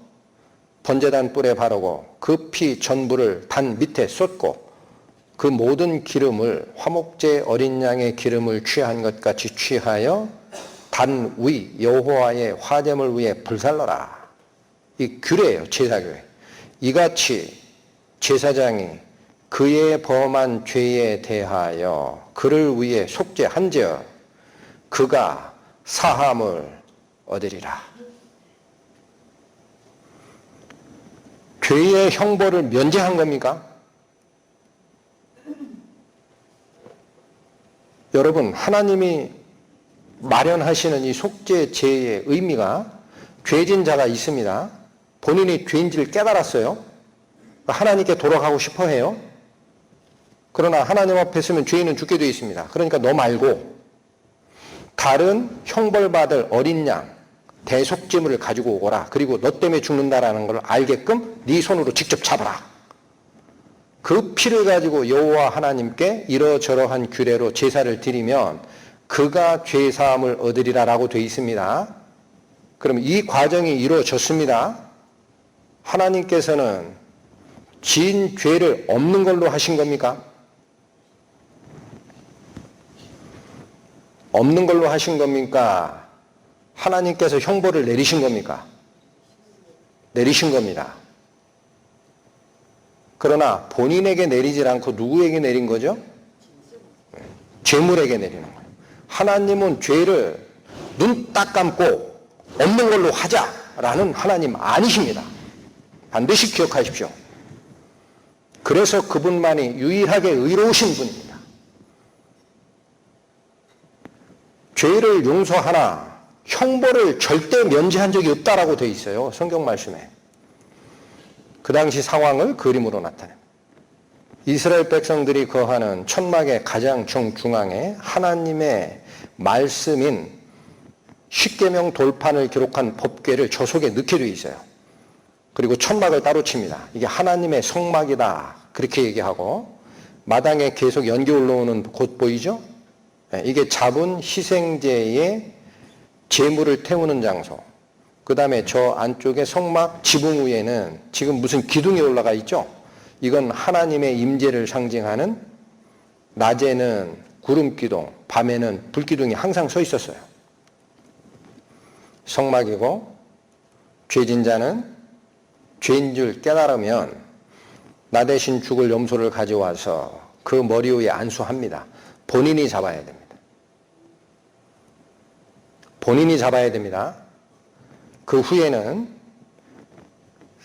A: 번제단 뿔에 바르고 그 피 전부를 단 밑에 쏟고 그 모든 기름을 화목제 어린 양의 기름을 취한 것 같이 취하여 단 위 여호와의 화제물 위에 불살러라. 이 규례예요. 제사교회. 이같이 제사장이 그의 범한 죄에 대하여 그를 위해 속죄한즉 그가 사함을 얻으리라. 죄의 형벌을 면제한 겁니까? 여러분, 하나님이 마련하시는 이 속죄제의 의미가 죄진 자가 있습니다. 본인이 죄인지를 깨달았어요. 하나님께 돌아가고 싶어 해요. 그러나 하나님 앞에 서면 죄인은 죽게 되어 있습니다. 그러니까 너 말고 다른 형벌받을 어린 양, 대속제물을 가지고 오거라. 그리고 너 때문에 죽는다라는 걸 알게끔 네 손으로 직접 잡아라. 그 피를 가지고 여호와 하나님께 이러저러한 규례로 제사를 드리면 그가 죄사함을 얻으리라라고 되어 있습니다. 그럼 이 과정이 이루어졌습니다. 하나님께서는 지은 죄를 없는 걸로 하신 겁니까? 없는 걸로 하신 겁니까? 하나님께서 형벌을 내리신 겁니까? 내리신 겁니다. 그러나 본인에게 내리질 않고 누구에게 내린 거죠? 죄물에게 내리는 거예요. 하나님은 죄를 눈 딱 감고 없는 걸로 하자라는 하나님 아니십니다. 반드시 기억하십시오. 그래서 그분만이 유일하게 의로우신 분입니다. 죄를 용서하나 형벌을 절대 면제한 적이 없다라고 되어 있어요. 성경 말씀에. 그 당시 상황을 그림으로 나타냅니다. 이스라엘 백성들이 거하는 천막의 가장 정중앙에 하나님의 말씀인 십계명 돌판을 기록한 법궤를 저 속에 넣게 되어 있어요. 그리고 천막을 따로 칩니다. 이게 하나님의 성막이다. 그렇게 얘기하고 마당에 계속 연기 올라오는 곳 보이죠? 이게 잡은 희생제의 제물을 태우는 장소. 그 다음에 저 안쪽에 성막 지붕 위에는 지금 무슨 기둥이 올라가 있죠? 이건 하나님의 임재를 상징하는 낮에는 구름 기둥, 밤에는 불 기둥이 항상 서 있었어요. 성막이고 죄진 자는 죄인 줄 깨달으면 나 대신 죽을 염소를 가져와서 그 머리 위에 안수합니다. 본인이 잡아야 됩니다. 본인이 잡아야 됩니다. 그 후에는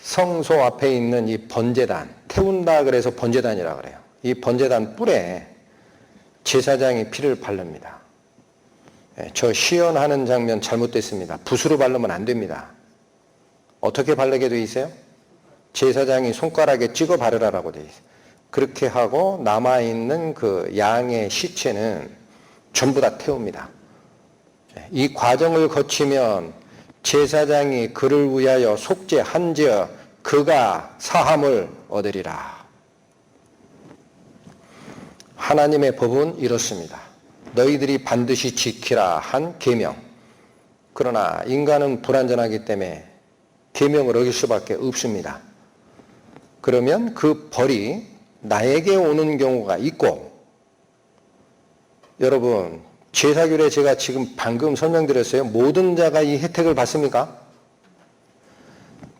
A: 성소 앞에 있는 이 번제단, 태운다 그래서 번제단이라 그래요. 이 번제단 뿔에 제사장이 피를 바릅니다. 저 시연하는 장면 잘못됐습니다. 붓으로 바르면 안 됩니다. 어떻게 바르게 돼 있어요? 제사장이 손가락에 찍어 바르라라고 돼 있어요. 그렇게 하고 남아있는 그 양의 시체는 전부 다 태웁니다. 이 과정을 거치면 제사장이 그를 위하여 속죄한즉 그가 사함을 얻으리라. 하나님의 법은 이렇습니다. 너희들이 반드시 지키라 한 계명. 그러나 인간은 불완전하기 때문에 계명을 어길 수밖에 없습니다. 그러면 그 벌이 나에게 오는 경우가 있고, 여러분 제사규례 제가 지금 방금 설명드렸어요. 모든 자가 이 혜택을 받습니까?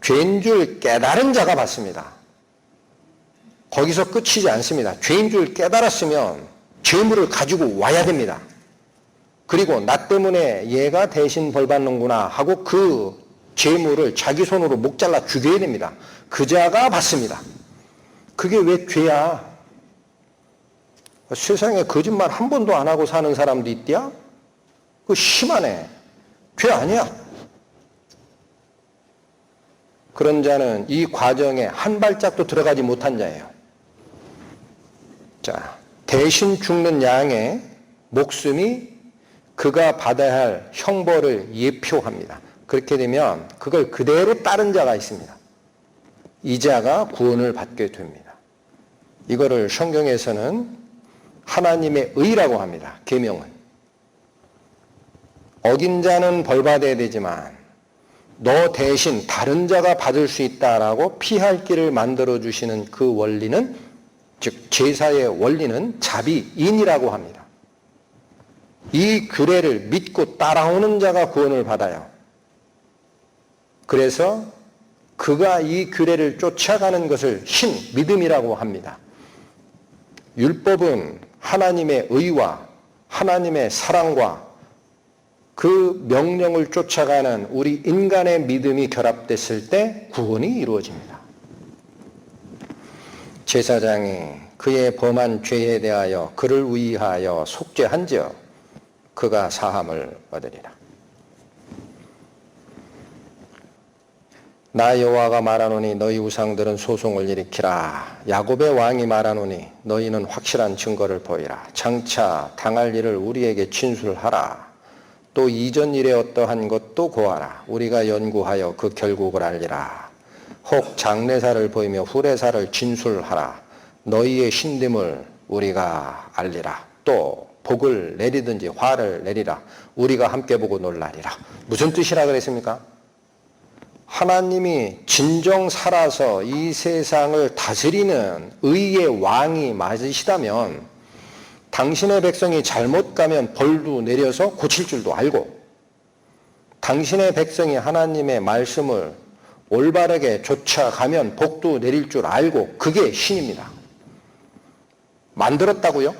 A: 죄인 줄 깨달은 자가 받습니다. 거기서 끝이지 않습니다. 죄인 줄 깨달았으면 죄물을 가지고 와야 됩니다. 그리고 나 때문에 얘가 대신 벌 받는구나 하고 그 죄물을 자기 손으로 목 잘라 죽여야 됩니다. 그 자가 받습니다. 그게 왜 죄야? 세상에 거짓말 한 번도 안 하고 사는 사람도 있디야? 그거 심하네. 죄 아니야. 그런 자는 이 과정에 한 발짝도 들어가지 못한 자예요. 자, 대신 죽는 양의 목숨이 그가 받아야 할 형벌을 예표합니다. 그렇게 되면 그걸 그대로 따른 자가 있습니다. 이 자가 구원을 받게 됩니다. 이거를 성경에서는 하나님의 의라고 합니다. 계명은. 어긴 자는 벌받아야 되지만 너 대신 다른 자가 받을 수 있다라고 피할 길을 만들어주시는 그 원리는, 즉 제사의 원리는 자비인이라고 합니다. 이 규례를 믿고 따라오는 자가 구원을 받아요. 그래서 그가 이 규례를 쫓아가는 것을 믿음이라고 합니다. 율법은 하나님의 의와 하나님의 사랑과 그 명령을 쫓아가는 우리 인간의 믿음이 결합됐을 때 구원이 이루어집니다. 제사장이 그의 범한 죄에 대하여 그를 위하여 속죄한즉 그가 사함을 얻으리라. 나 여호와가 말하노니 너희 우상들은 소송을 일으키라. 야곱의 왕이 말하노니 너희는 확실한 증거를 보이라. 장차 당할 일을 우리에게 진술하라. 또 이전 일에 어떠한 것도 고하라. 우리가 연구하여 그 결국을 알리라. 혹 장래사를 보이며 후래사를 진술하라. 너희의 신됨을 우리가 알리라. 또 복을 내리든지 화를 내리라. 우리가 함께 보고 놀라리라. 무슨 뜻이라 그랬습니까? 하나님이 진정 살아서 이 세상을 다스리는 의의 왕이 맞으시다면 당신의 백성이 잘못 가면 벌도 내려서 고칠 줄도 알고, 당신의 백성이 하나님의 말씀을 올바르게 쫓아가면 복도 내릴 줄 알고, 그게 신입니다. 만들었다고요?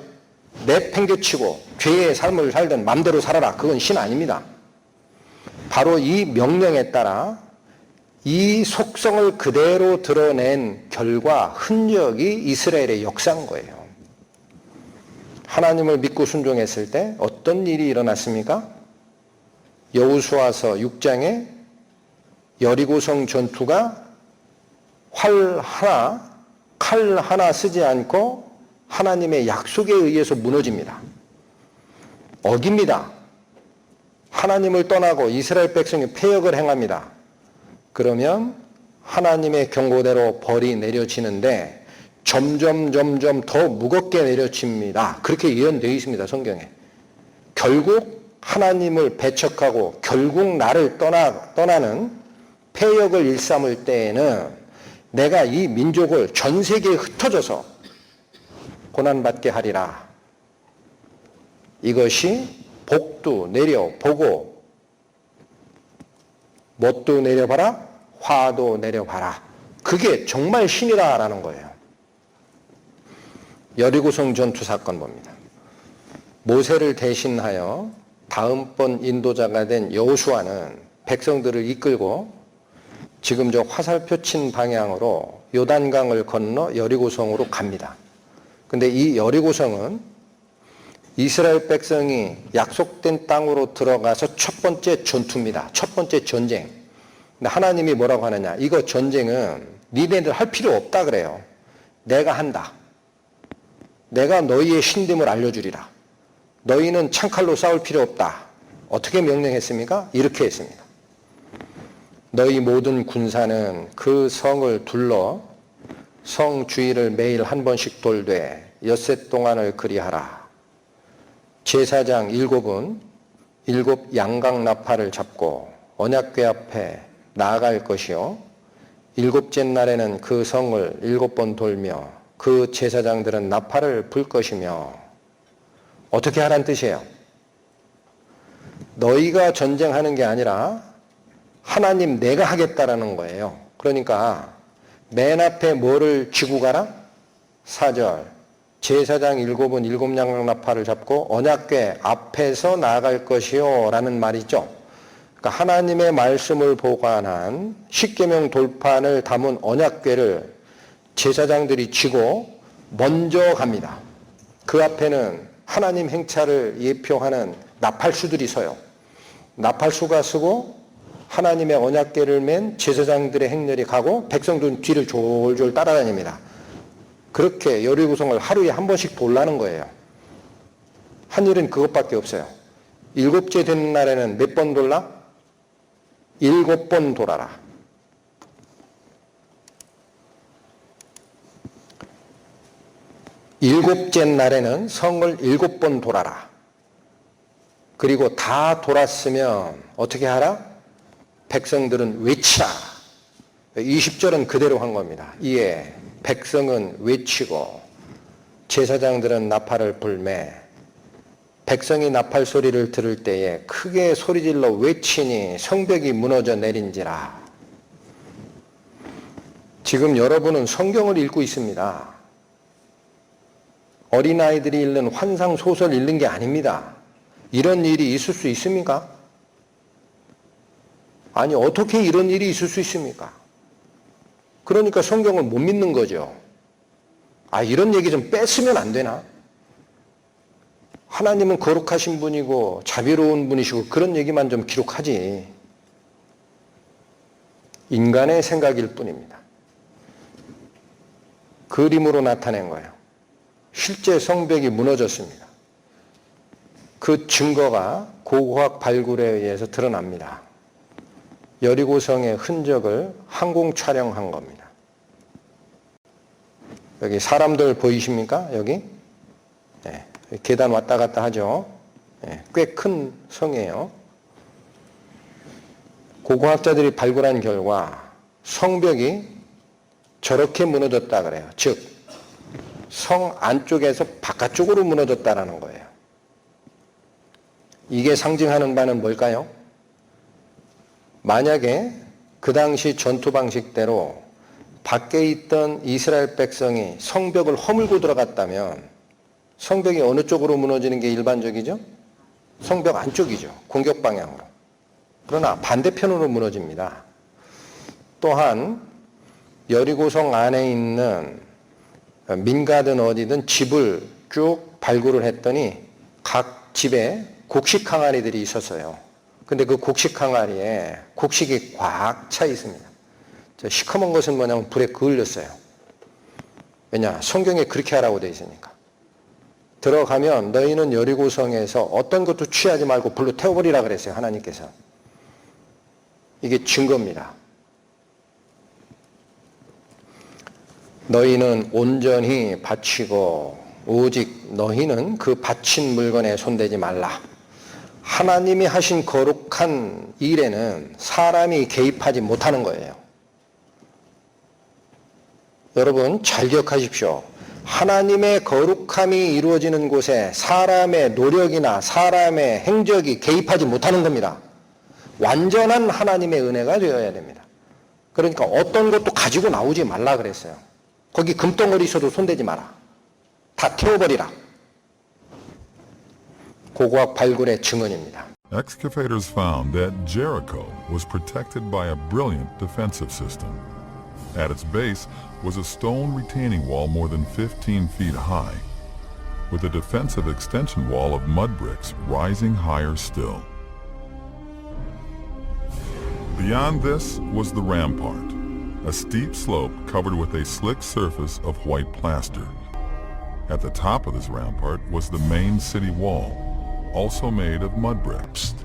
A: 내팽개치고 죄의 삶을 살든 맘대로 살아라. 그건 신 아닙니다. 바로 이 명령에 따라 이 속성을 그대로 드러낸 결과 흔적이 이스라엘의 역사인 거예요. 하나님을 믿고 순종했을 때 어떤 일이 일어났습니까? 여호수아서 6장에 여리고성 전투가 활 하나, 칼 하나 쓰지 않고 하나님의 약속에 의해서 무너집니다. 어깁니다. 하나님을 떠나고 이스라엘 백성이 패역을 행합니다. 그러면 하나님의 경고대로 벌이 내려지는데 점점 더 무겁게 내려집니다. 그렇게 예언되어 있습니다. 성경에. 결국 하나님을 배척하고 결국 나를 떠나는 패역을 일삼을 때에는 내가 이 민족을 전 세계에 흩어져서 고난받게 하리라. 이것이 복도 내려보고 못도 내려봐라, 화도 내려봐라. 그게 정말 신이라라는 거예요. 여리고성 전투 사건 봅니다. 모세를 대신하여 다음번 인도자가 된 여호수아는 백성들을 이끌고 지금 저 화살표 친 방향으로 요단강을 건너 여리고성으로 갑니다. 근데 이 여리고성은 이스라엘 백성이 약속된 땅으로 들어가서 첫 번째 전투입니다. 첫 번째 전쟁. 근데 하나님이 뭐라고 하느냐? 이거 전쟁은 니네들 할 필요 없다 그래요. 내가 한다. 내가 너희의 신됨을 알려주리라. 너희는 창칼로 싸울 필요 없다. 어떻게 명령했습니까? 이렇게 했습니다. 너희 모든 군사는 그 성을 둘러 성 주위를 매일 한 번씩 돌되 엿새 동안을 그리하라. 제사장 7은 7 양각 나팔을 잡고 언약궤 앞에 나아갈 것이요 7째 날에는 그 성을 7번 돌며 그 제사장들은 나팔을 불 것이며. 어떻게 하라는 뜻이에요? 너희가 전쟁하는 게 아니라 하나님 내가 하겠다라는 거예요. 그러니까 맨 앞에 뭐를 쥐고 가라? 4절 제사장 7은 7양각 나팔을 잡고 언약궤 앞에서 나아갈 것이요 라는 말이죠. 그러니까 하나님의 말씀을 보관한 십계명 돌판을 담은 언약궤를 제사장들이 쥐고 먼저 갑니다. 그 앞에는 하나님 행차를 예표하는 나팔수들이 서요. 나팔수가 서고 하나님의 언약궤를 맨 제사장들의 행렬이 가고 백성들은 뒤를 졸졸 따라다닙니다. 그렇게 여리고성을 하루에 한 번씩 돌라는 거예요. 한 일은 그것밖에 없어요. 7째 되는 날에는 몇 번 돌라? 7번 돌아라. 일곱째 날에는 성을 7번 돌아라. 그리고 다 돌았으면 어떻게 하라? 백성들은 외치라. 20절은 그대로 한 겁니다. 이에 백성은 외치고 제사장들은 나팔을 불매 백성이 나팔 소리를 들을 때에 크게 소리질러 외치니 성벽이 무너져 내린지라. 지금 여러분은 성경을 읽고 있습니다. 어린아이들이 읽는 환상 소설 읽는 게 아닙니다. 이런 일이 있을 수 있습니까? 아니, 어떻게 이런 일이 있을 수 있습니까? 그러니까 성경을 못 믿는 거죠. 아, 이런 얘기 좀 뺐으면 안 되나? 하나님은 거룩하신 분이고 자비로운 분이시고 그런 얘기만 좀 기록하지. 인간의 생각일 뿐입니다. 그림으로 나타낸 거예요. 실제 성벽이 무너졌습니다. 그 증거가 고고학 발굴에 의해서 드러납니다. 여리고성의 흔적을 항공 촬영한 겁니다. 여기 사람들 보이십니까? 여기? 네, 계단 왔다 갔다 하죠. 네, 꽤 큰 성이에요. 고고학자들이 발굴한 결과 성벽이 저렇게 무너졌다 그래요. 즉, 성 안쪽에서 바깥쪽으로 무너졌다라는 거예요. 이게 상징하는 바는 뭘까요? 만약에 그 당시 전투 방식대로 밖에 있던 이스라엘 백성이 성벽을 허물고 들어갔다면 성벽이 어느 쪽으로 무너지는 게 일반적이죠? 성벽 안쪽이죠. 공격 방향으로. 그러나 반대편으로 무너집니다. 또한 여리고성 안에 있는 민가든 어디든 집을 쭉 발굴을 했더니 각 집에 곡식 항아리들이 있었어요. 근데 그 곡식 항아리에 곡식이 꽉 차 있습니다. 시커먼 것은 뭐냐면 불에 그을렸어요. 왜냐? 성경에 그렇게 하라고 되어 있으니까. 들어가면 너희는 여리고성에서 어떤 것도 취하지 말고 불로 태워버리라 그랬어요. 하나님께서. 이게 증거입니다. 너희는 온전히 바치고 오직 너희는 그 바친 물건에 손대지 말라. 하나님이 하신 거룩한 일에는 사람이 개입하지 못하는 거예요. 여러분 잘 기억하십시오. 하나님의 거룩함이 이루어지는 곳에 사람의 노력이나 사람의 행적이 개입하지 못하는 겁니다. 완전한 하나님의 은혜가 되어야 됩니다. 그러니까 어떤 것도 가지고 나오지 말라 그랬어요. 거기 금덩어리 있어도 손대지 마라. 다 태워버리라. 고고학 발굴의 증언입니다.
B: Excavators found that Jericho was protected by a brilliant defensive system. At its base was a stone retaining wall more than 15 feet high, with a defensive extension wall of mud bricks rising higher still. Beyond this was the rampart, a steep slope covered with a slick surface of white plaster. At the top of this rampart was the main city wall, also made of mud bricks.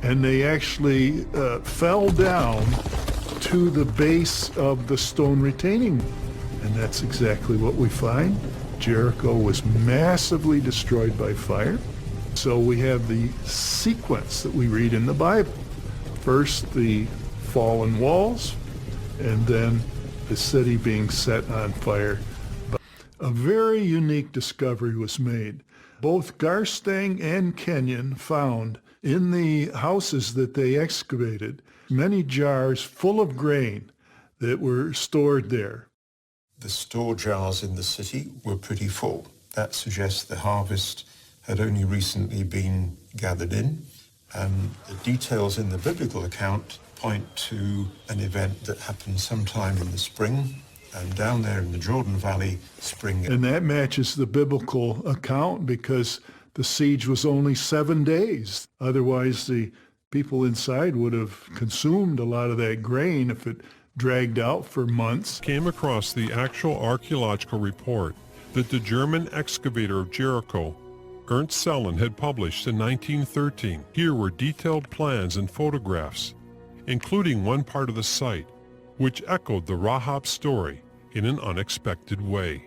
G: And they actually fell down to the base of the stone retaining wall. And that's exactly what we find. Jericho was massively destroyed by fire. So we have the sequence that we read in the Bible. First, the fallen walls, and then the city being set on fire. A very unique discovery was made. Both Garstang and Kenyon found in the houses that they excavated many jars full of grain that were stored there.
H: The store jars in the city were pretty full. That suggests the harvest had only recently been gathered in. The details in the biblical account point to an event that happened sometime in the spring, and down there in the Jordan Valley, spring.
G: And that matches the biblical account because the siege was only 7 days. Otherwise, the people inside would have consumed a lot of that grain if it dragged out for months.
E: Came across the actual archaeological report that the German excavator of Jericho, Ernst Sellen, had published in 1913. Here were detailed plans and photographs, including one part of the site, which echoed the Rahab story in an unexpected way.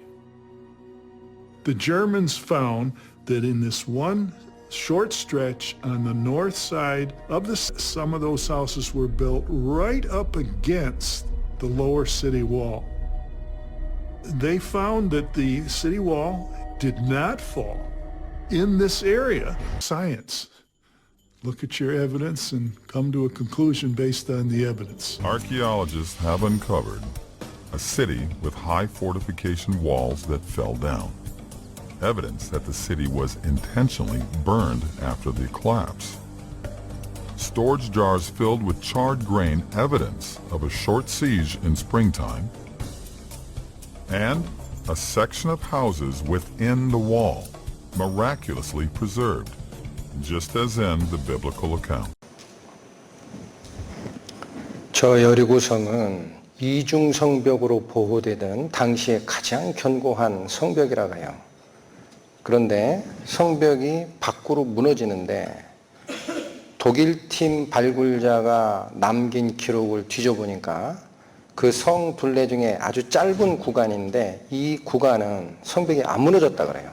G: The Germans found that in this one short stretch on the north side of some of those houses were built right up against the lower city wall. They found that the city wall did not fall in this area. Science. Look at your evidence and come to a conclusion based on the evidence.
B: Archaeologists have uncovered a city with high fortification walls that fell down. Evidence that the city was intentionally burned after the collapse. Storage jars filled with charred grain, evidence of a short siege in springtime. And a section of houses within the wall, miraculously preserved, just as in the biblical account.
A: 저 여리고성은 이중 성벽으로 보호되던 당시에 가장 견고한 성벽이라고 해요. 그런데 성벽이 밖으로 무너지는데 독일팀 발굴자가 남긴 기록을 뒤져보니까 그 성 둘레 중에 아주 짧은 구간인데 이 구간은 성벽이 안 무너졌다 그래요.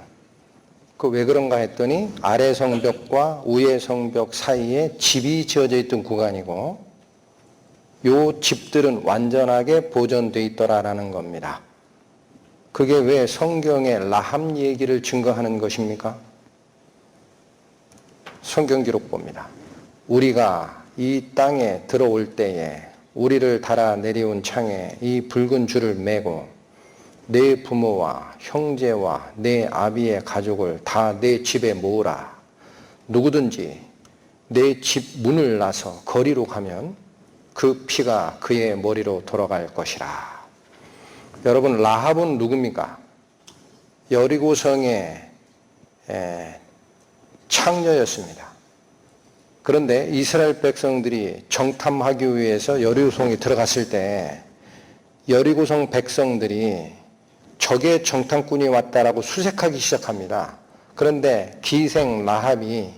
A: 그 왜 그런가 했더니 아래 성벽과 위에 성벽 사이에 집이 지어져 있던 구간이고 요 집들은 완전하게 보존돼 있더라라는 겁니다. 그게 왜 성경의 라합 얘기를 증거하는 것입니까? 성경 기록 봅니다. 우리가 이 땅에 들어올 때에 우리를 달아 내려온 창에 이 붉은 줄을 메고 내 부모와 형제와 내 아비의 가족을 다 내 집에 모으라. 누구든지 내 집 문을 나서 거리로 가면 그 피가 그의 머리로 돌아갈 것이라. 여러분, 라합은 누굽니까? 여리고성의 창녀였습니다. 그런데 이스라엘 백성들이 정탐하기 위해서 여리고성에 들어갔을 때 여리고성 백성들이 적의 정탐꾼이 왔다라고 수색하기 시작합니다. 그런데 기생 라합이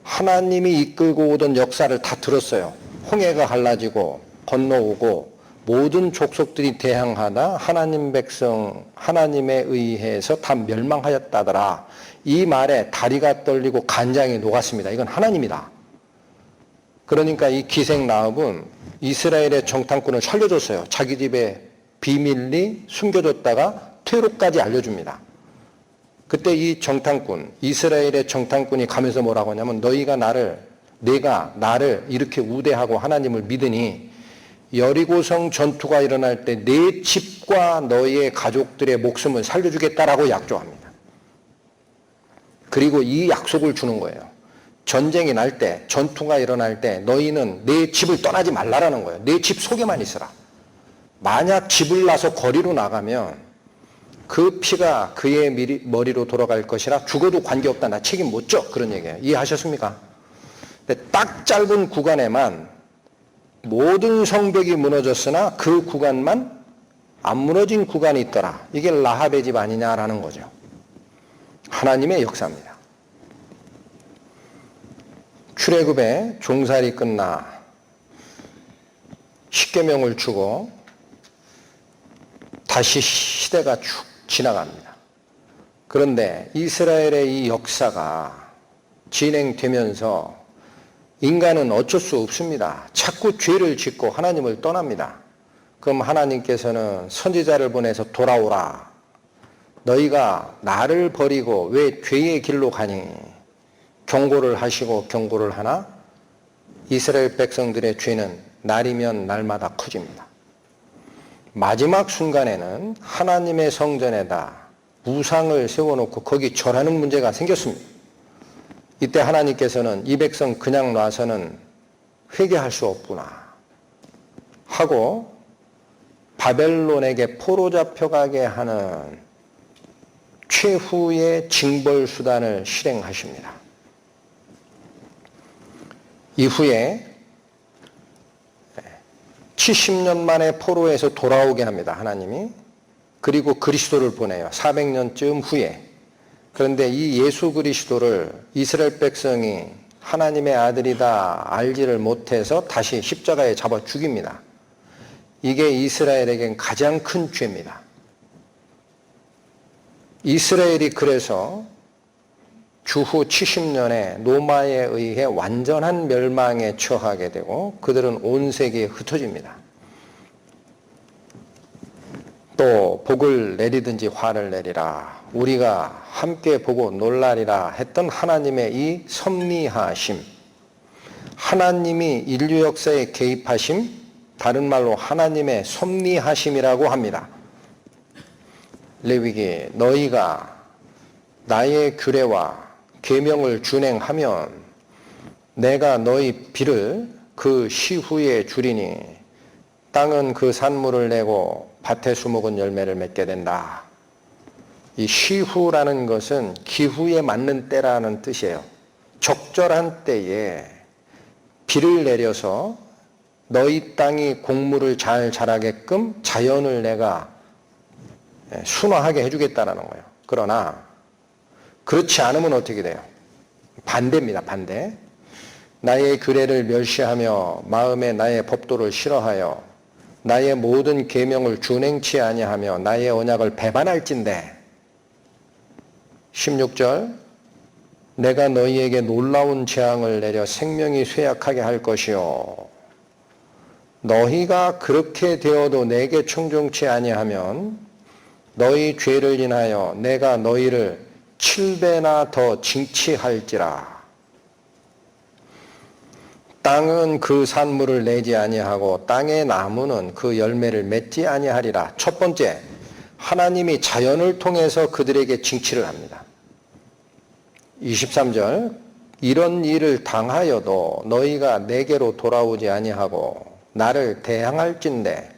A: 하나님이 이끌고 오던 역사를 다 들었어요. 홍해가 갈라지고 건너오고 모든 족속들이 대항하다 하나님 백성 하나님에 의해서 다 멸망하였다더라. 이 말에 다리가 떨리고 간장이 녹았습니다. 이건 하나님이다. 그러니까 이 기생 라합은 이스라엘의 정탐꾼을 살려줬어요. 자기 집에 비밀리 숨겨줬다가 퇴로까지 알려줍니다. 그때 이 정탐꾼, 이스라엘의 정탐꾼이 가면서 뭐라고 하냐면 내가 나를 이렇게 우대하고 하나님을 믿으니 여리고성 전투가 일어날 때 내 집과 너의 가족들의 목숨을 살려주겠다라고 약조합니다. 그리고 이 약속을 주는 거예요. 전쟁이 날 때, 전투가 일어날 때 너희는 내 집을 떠나지 말라라는 거예요. 내 집 속에만 있어라. 만약 집을 나서 거리로 나가면 그 피가 그의 머리로 돌아갈 것이라 죽어도 관계없다. 나 책임 못 져. 그런 얘기예요. 이해하셨습니까? 근데 딱 짧은 구간에만 모든 성벽이 무너졌으나 그 구간만 안 무너진 구간이 있더라. 이게 라합의 집 아니냐라는 거죠. 하나님의 역사입니다. 출애굽에 종살이 끝나 십계명을 주고 다시 시대가 쭉 지나갑니다. 그런데 이스라엘의 이 역사가 진행되면서 인간은 어쩔 수 없습니다. 자꾸 죄를 짓고 하나님을 떠납니다. 그럼 하나님께서는 선지자를 보내서 돌아오라. 너희가 나를 버리고 왜 죄의 길로 가니? 경고를 하시고 경고를 하나 이스라엘 백성들의 죄는 날이면 날마다 커집니다. 마지막 순간에는 하나님의 성전에다 우상을 세워놓고 거기 절하는 문제가 생겼습니다. 이때 하나님께서는 이 백성 그냥 놔서는 회개할 수 없구나 하고 바벨론에게 포로 잡혀가게 하는 최후의 징벌 수단을 실행하십니다. 이후에 70년 만에 포로에서 돌아오게 합니다. 하나님이. 그리고 그리스도를 보내요. 400년쯤 후에. 그런데 이 예수 그리스도를 이스라엘 백성이 하나님의 아들이다 알지를 못해서 다시 십자가에 잡아 죽입니다. 이게 이스라엘에겐 가장 큰 죄입니다. 이스라엘이 그래서 주후 70년에 로마에 의해 완전한 멸망에 처하게 되고 그들은 온 세계에 흩어집니다. 또 복을 내리든지 화를 내리라 우리가 함께 보고 놀라리라 했던 하나님의 이 섭리하심, 하나님이 인류 역사에 개입하심, 다른 말로 하나님의 섭리하심이라고 합니다. 레위기 너희가 나의 규례와 계명을 준행하면 내가 너희 비를 그 시후에 주리니 땅은 그 산물을 내고 밭의 수목은 열매를 맺게 된다. 이 시후라는 것은 기후에 맞는 때라는 뜻이에요. 적절한 때에 비를 내려서 너희 땅이 곡물을 잘 자라게끔 자연을 내가 순화하게 해주겠다는 거예요. 그러나 그렇지 않으면 어떻게 돼요? 반대입니다. 반대. 나의 규례를 멸시하며 마음에 나의 법도를 싫어하여 나의 모든 계명을 준행치 아니하며 나의 언약을 배반할진대. 16절 내가 너희에게 놀라운 재앙을 내려 생명이 쇠약하게 할 것이요 너희가 그렇게 되어도 내게 청종치 아니하면 너희 죄를 인하여 내가 너희를 7배나 더 징치할지라. 땅은 그 산물을 내지 아니하고 땅의 나무는 그 열매를 맺지 아니하리라. 첫 번째, 하나님이 자연을 통해서 그들에게 징치를 합니다. 23절 이런 일을 당하여도 너희가 내게로 돌아오지 아니하고 나를 대항할진대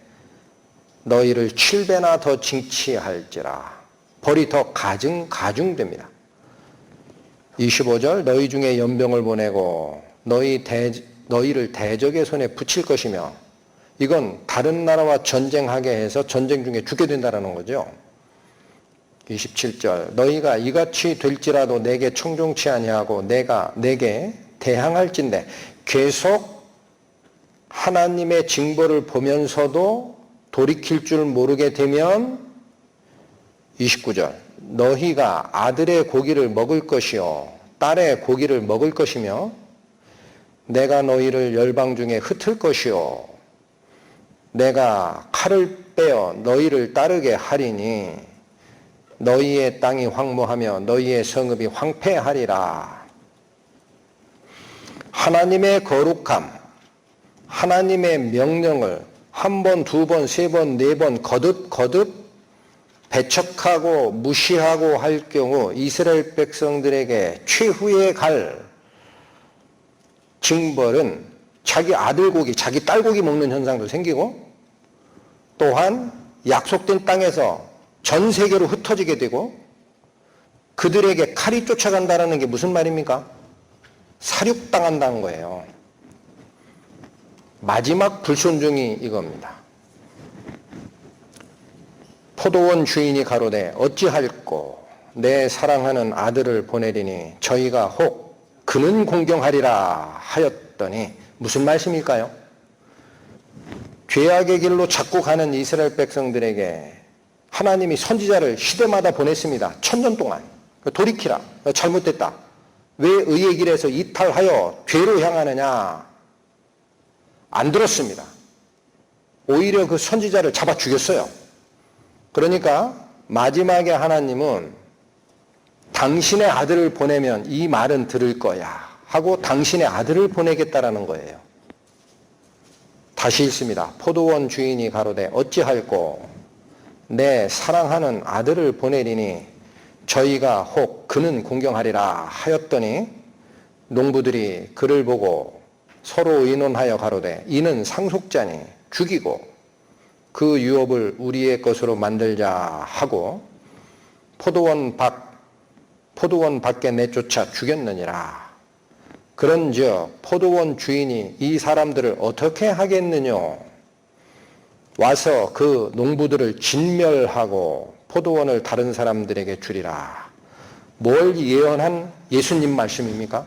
A: 너희를 7배나 더 징치할지라. 벌이 더 가중됩니다. 25절 너희 중에 연병을 보내고 너희를 대적의 손에 붙일 것이며 이건 다른 나라와 전쟁하게 해서 전쟁 중에 죽게 된다는 거죠. 27절 너희가 이같이 될지라도 내게 청종치 아니하고 내가 내게 대항할진대. 계속 하나님의 징벌을 보면서도 돌이킬 줄 모르게 되면 29절 너희가 아들의 고기를 먹을 것이요 딸의 고기를 먹을 것이며 내가 너희를 열방 중에 흩을 것이요 내가 칼을 빼어 너희를 따르게 하리니 너희의 땅이 황무하며 너희의 성읍이 황폐하리라. 하나님의 거룩함, 하나님의 명령을 한 번, 두 번, 세 번, 네 번 거듭 배척하고 무시하고 할 경우 이스라엘 백성들에게 최후에 갈 징벌은 자기 아들 고기, 자기 딸 고기 먹는 현상도 생기고 또한 약속된 땅에서 전 세계로 흩어지게 되고 그들에게 칼이 쫓아간다는 게 무슨 말입니까? 사륙당한다는 거예요. 마지막 불순종이 이겁니다. 포도원 주인이 가로되 어찌할꼬 내 사랑하는 아들을 보내리니 저희가 혹 그는 공경하리라 하였더니 무슨 말씀일까요? 죄악의 길로 자꾸 가는 이스라엘 백성들에게 하나님이 선지자를 시대마다 보냈습니다. 1000년 동안. 돌이키라. 잘못됐다. 왜 의의 길에서 이탈하여 죄로 향하느냐. 안 들었습니다. 오히려 그 선지자를 잡아 죽였어요. 그러니까 마지막에 하나님은 당신의 아들을 보내면 이 말은 들을 거야 하고 당신의 아들을 보내겠다라는 거예요. 다시 읽습니다. 포도원 주인이 가로되 어찌할꼬 내 사랑하는 아들을 보내리니 저희가 혹 그는 공경하리라 하였더니 농부들이 그를 보고 서로 의논하여 가로되 이는 상속자니 죽이고 그 유업을 우리의 것으로 만들자 하고 포도원 밖에 내쫓아 죽였느니라. 그런즉 포도원 주인이 이 사람들을 어떻게 하겠느냐? 와서 그 농부들을 진멸하고 포도원을 다른 사람들에게 주리라. 뭘 예언한 예수님 말씀입니까?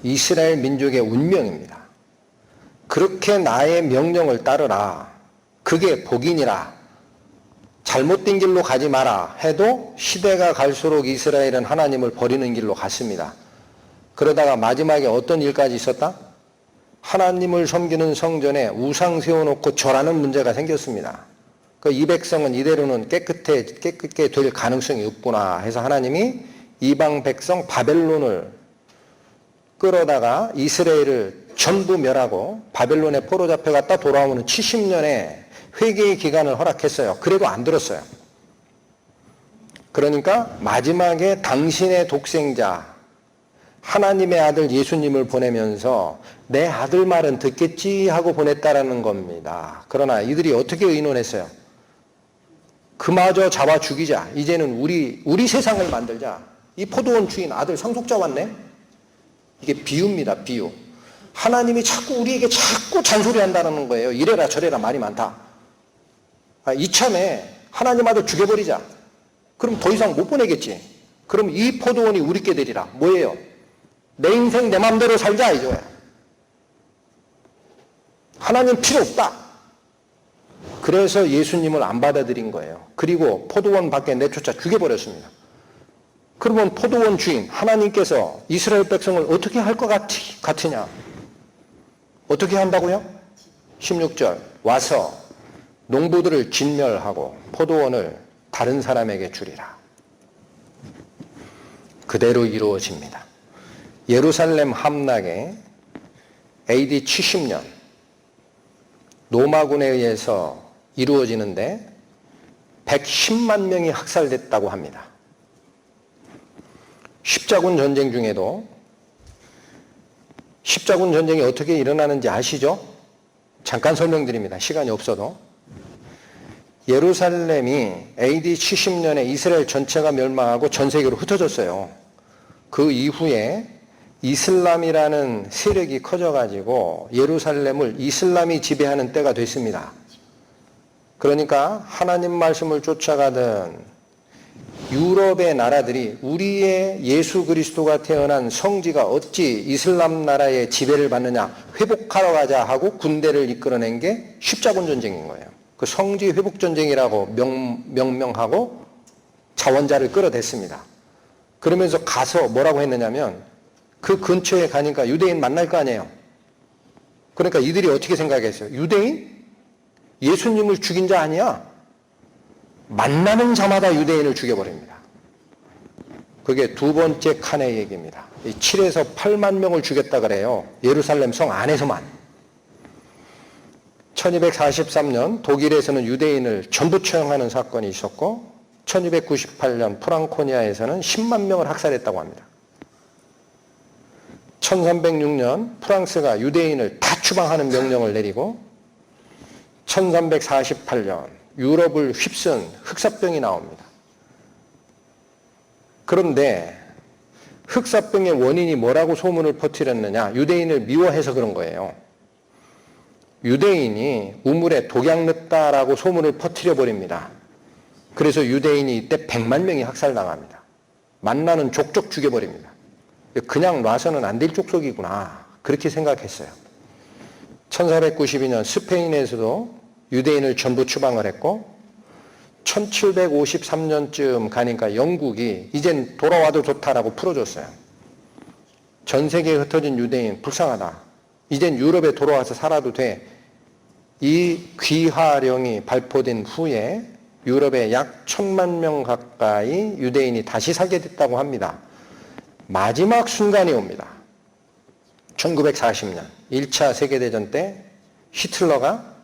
A: 이스라엘 민족의 운명입니다. 그렇게 나의 명령을 따르라. 그게 복이니라. 잘못된 길로 가지 마라 해도 시대가 갈수록 이스라엘은 하나님을 버리는 길로 갔습니다. 그러다가 마지막에 어떤 일까지 있었다? 하나님을 섬기는 성전에 우상 세워놓고 절하는 문제가 생겼습니다. 이 백성은 이대로는 깨끗게 될 가능성이 없구나 해서 하나님이 이방 백성 바벨론을 끌어다가 이스라엘을 전부 멸하고 바벨론에 포로 잡혀갔다 돌아오는 70년의 회개의 기간을 허락했어요. 그래도 안 들었어요. 그러니까 마지막에 당신의 독생자 하나님의 아들 예수님을 보내면서 내 아들 말은 듣겠지 하고 보냈다라는 겁니다. 그러나 이들이 어떻게 의논했어요? 그마저 잡아 죽이자. 이제는 우리 세상을 만들자. 이 포도원 주인 아들 상속자 왔네? 이게 비유입니다. 비유. 하나님이 자꾸 우리에게 자꾸 잔소리한다는 거예요. 이래라 저래라 말이 많다. 이참에 하나님 아들 죽여버리자. 그럼 더 이상 못 보내겠지. 그럼 이 포도원이 우리께 되리라. 뭐예요? 내 인생 내 맘대로 살자 이거야. 하나님 필요 없다. 그래서 예수님을 안 받아들인 거예요. 그리고 포도원 밖에 내쫓아 죽여버렸습니다. 그러면 포도원 주인 하나님께서 이스라엘 백성을 어떻게 할 것 같으냐? 어떻게 한다고요? 16절 와서 농부들을 진멸하고 포도원을 다른 사람에게 주리라. 그대로 이루어집니다. 예루살렘 함락에 AD 70년 로마군에 의해서 이루어지는데 110만 명이 학살됐다고 합니다. 십자군 전쟁 중에도 십자군 전쟁이 어떻게 일어나는지 아시죠? 잠깐 설명드립니다. 시간이 없어도. 예루살렘이 AD 70년에 이스라엘 전체가 멸망하고 전 세계로 흩어졌어요. 그 이후에 이슬람이라는 세력이 커져가지고 예루살렘을 이슬람이 지배하는 때가 됐습니다. 그러니까 하나님 말씀을 쫓아가던 유럽의 나라들이 우리의 예수 그리스도가 태어난 성지가 어찌 이슬람 나라의 지배를 받느냐 회복하러 가자 하고 군대를 이끌어낸 게 십자군 전쟁인 거예요. 그 성지 회복 전쟁이라고 명명하고 자원자를 끌어댔습니다. 그러면서 가서 뭐라고 했느냐면 그 근처에 가니까 유대인 만날 거 아니에요. 그러니까 이들이 어떻게 생각했어요? 유대인? 예수님을 죽인 자 아니야? 만나는 자마다 유대인을 죽여버립니다. 그게 두 번째 칸의 얘기입니다. 7에서 8만 명을 죽였다 그래요. 예루살렘 성 안에서만. 1243년 독일에서는 유대인을 전부 처형하는 사건이 있었고 1298년 프랑코니아에서는 10만 명을 학살했다고 합니다. 1306년 프랑스가 유대인을 다 추방하는 명령을 내리고 1348년 유럽을 휩쓴 흑사병이 나옵니다. 그런데 흑사병의 원인이 뭐라고 소문을 퍼뜨렸느냐? 유대인을 미워해서 그런 거예요. 유대인이 우물에 독약 넣었다라고 소문을 퍼뜨려 버립니다. 그래서 유대인이 이때 100만 명이 학살당합니다. 만나는 족족 죽여버립니다. 그냥 놔서는 안 될 족속이구나 그렇게 생각했어요. 1492년 스페인에서도 유대인을 전부 추방을 했고 1753년쯤 가니까 영국이 이젠 돌아와도 좋다라고 풀어줬어요. 전 세계에 흩어진 유대인 불쌍하다. 이젠 유럽에 돌아와서 살아도 돼. 이 귀화령이 발표된 후에 유럽에 약 1000만 명 가까이 유대인이 다시 살게 됐다고 합니다. 마지막 순간이 옵니다. 1940년 1차 세계대전 때 히틀러가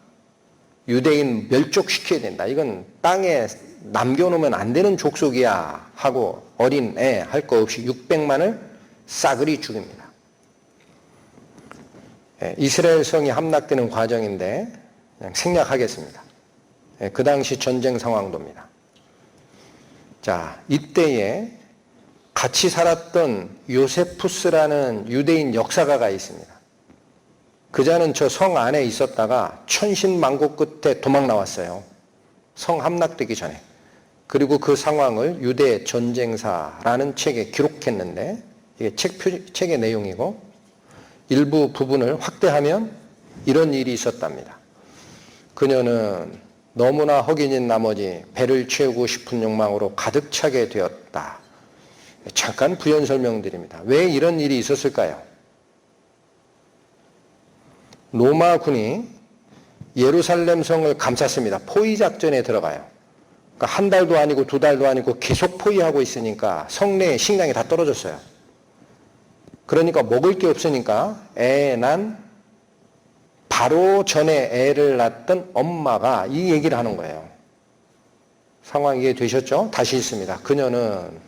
A: 유대인 멸족시켜야 된다. 이건 땅에 남겨놓으면 안 되는 족속이야 하고 어린 애 할 거 없이 600만을 싸그리 죽입니다. 이스라엘 성이 함락되는 과정인데 그냥 생략하겠습니다. 그 당시 전쟁 상황도입니다. 자, 이때에 같이 살았던 요세푸스라는 유대인 역사가가 있습니다. 그자는 저 성 안에 있었다가 천신만고 끝에 도망 나왔어요. 성 함락되기 전에. 그리고 그 상황을 유대 전쟁사라는 책에 기록했는데 이게 책의 내용이고 일부 부분을 확대하면 이런 일이 있었답니다. 그녀는 너무나 허기진 나머지 배를 채우고 싶은 욕망으로 가득 차게 되었다. 잠깐 부연 설명드립니다. 왜 이런 일이 있었을까요? 로마군이 예루살렘 성을 감쌌습니다. 포위 작전에 들어가요. 그러니까 한 달도 아니고 두 달도 아니고 계속 포위하고 있으니까 성내에 식량이 다 떨어졌어요. 그러니까 먹을 게 없으니까 애 난 바로 전에 애를 낳았던 엄마가 이 얘기를 하는 거예요. 상황 이해되셨죠? 다시 읽습니다. 그녀는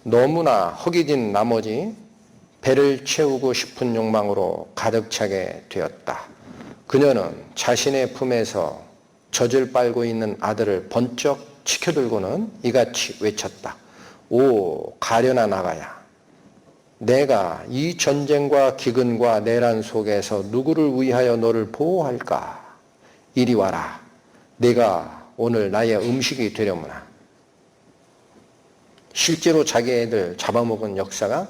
A: 너무나 허기진 나머지 배를 채우고 싶은 욕망으로 가득 차게 되었다. 그녀는 자신의 품에서 젖을 빨고 있는 아들을 번쩍 치켜들고는 이같이 외쳤다. 오, 가련아 나가야. 내가 이 전쟁과 기근과 내란 속에서 누구를 위하여 너를 보호할까? 이리 와라. 내가 오늘 나의 음식이 되려무나. 실제로 자기 애들 잡아먹은 역사가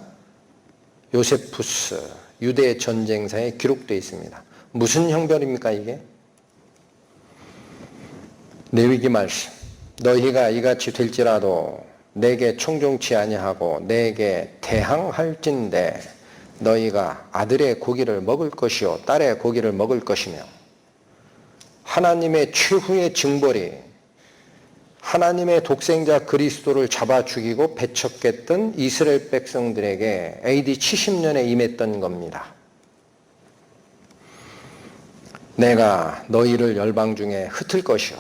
A: 요세푸스 유대 전쟁사에 기록되어 있습니다. 무슨 형벌입니까 이게? 레위기 말씀. 너희가 이같이 될지라도 내게 청종치 아니하고 내게 대항할진대 너희가 아들의 고기를 먹을 것이요 딸의 고기를 먹을 것이며 하나님의 최후의 징벌이 하나님의 독생자 그리스도를 잡아 죽이고 배척했던 이스라엘 백성들에게 AD 70년에 임했던 겁니다. 내가 너희를 열방 중에 흩을 것이요.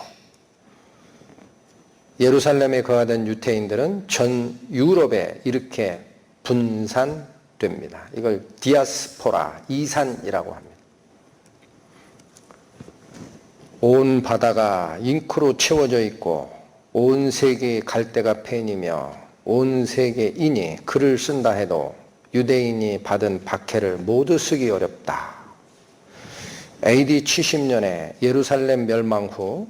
A: 예루살렘에 거하던 유태인들은 전 유럽에 이렇게 분산됩니다. 이걸 디아스포라, 이산이라고 합니다. 온 바다가 잉크로 채워져 있고 온 세계의 갈대가 팬이며 온 세계인이 글을 쓴다 해도 유대인이 받은 박해를 모두 쓰기 어렵다. AD 70년에 예루살렘 멸망 후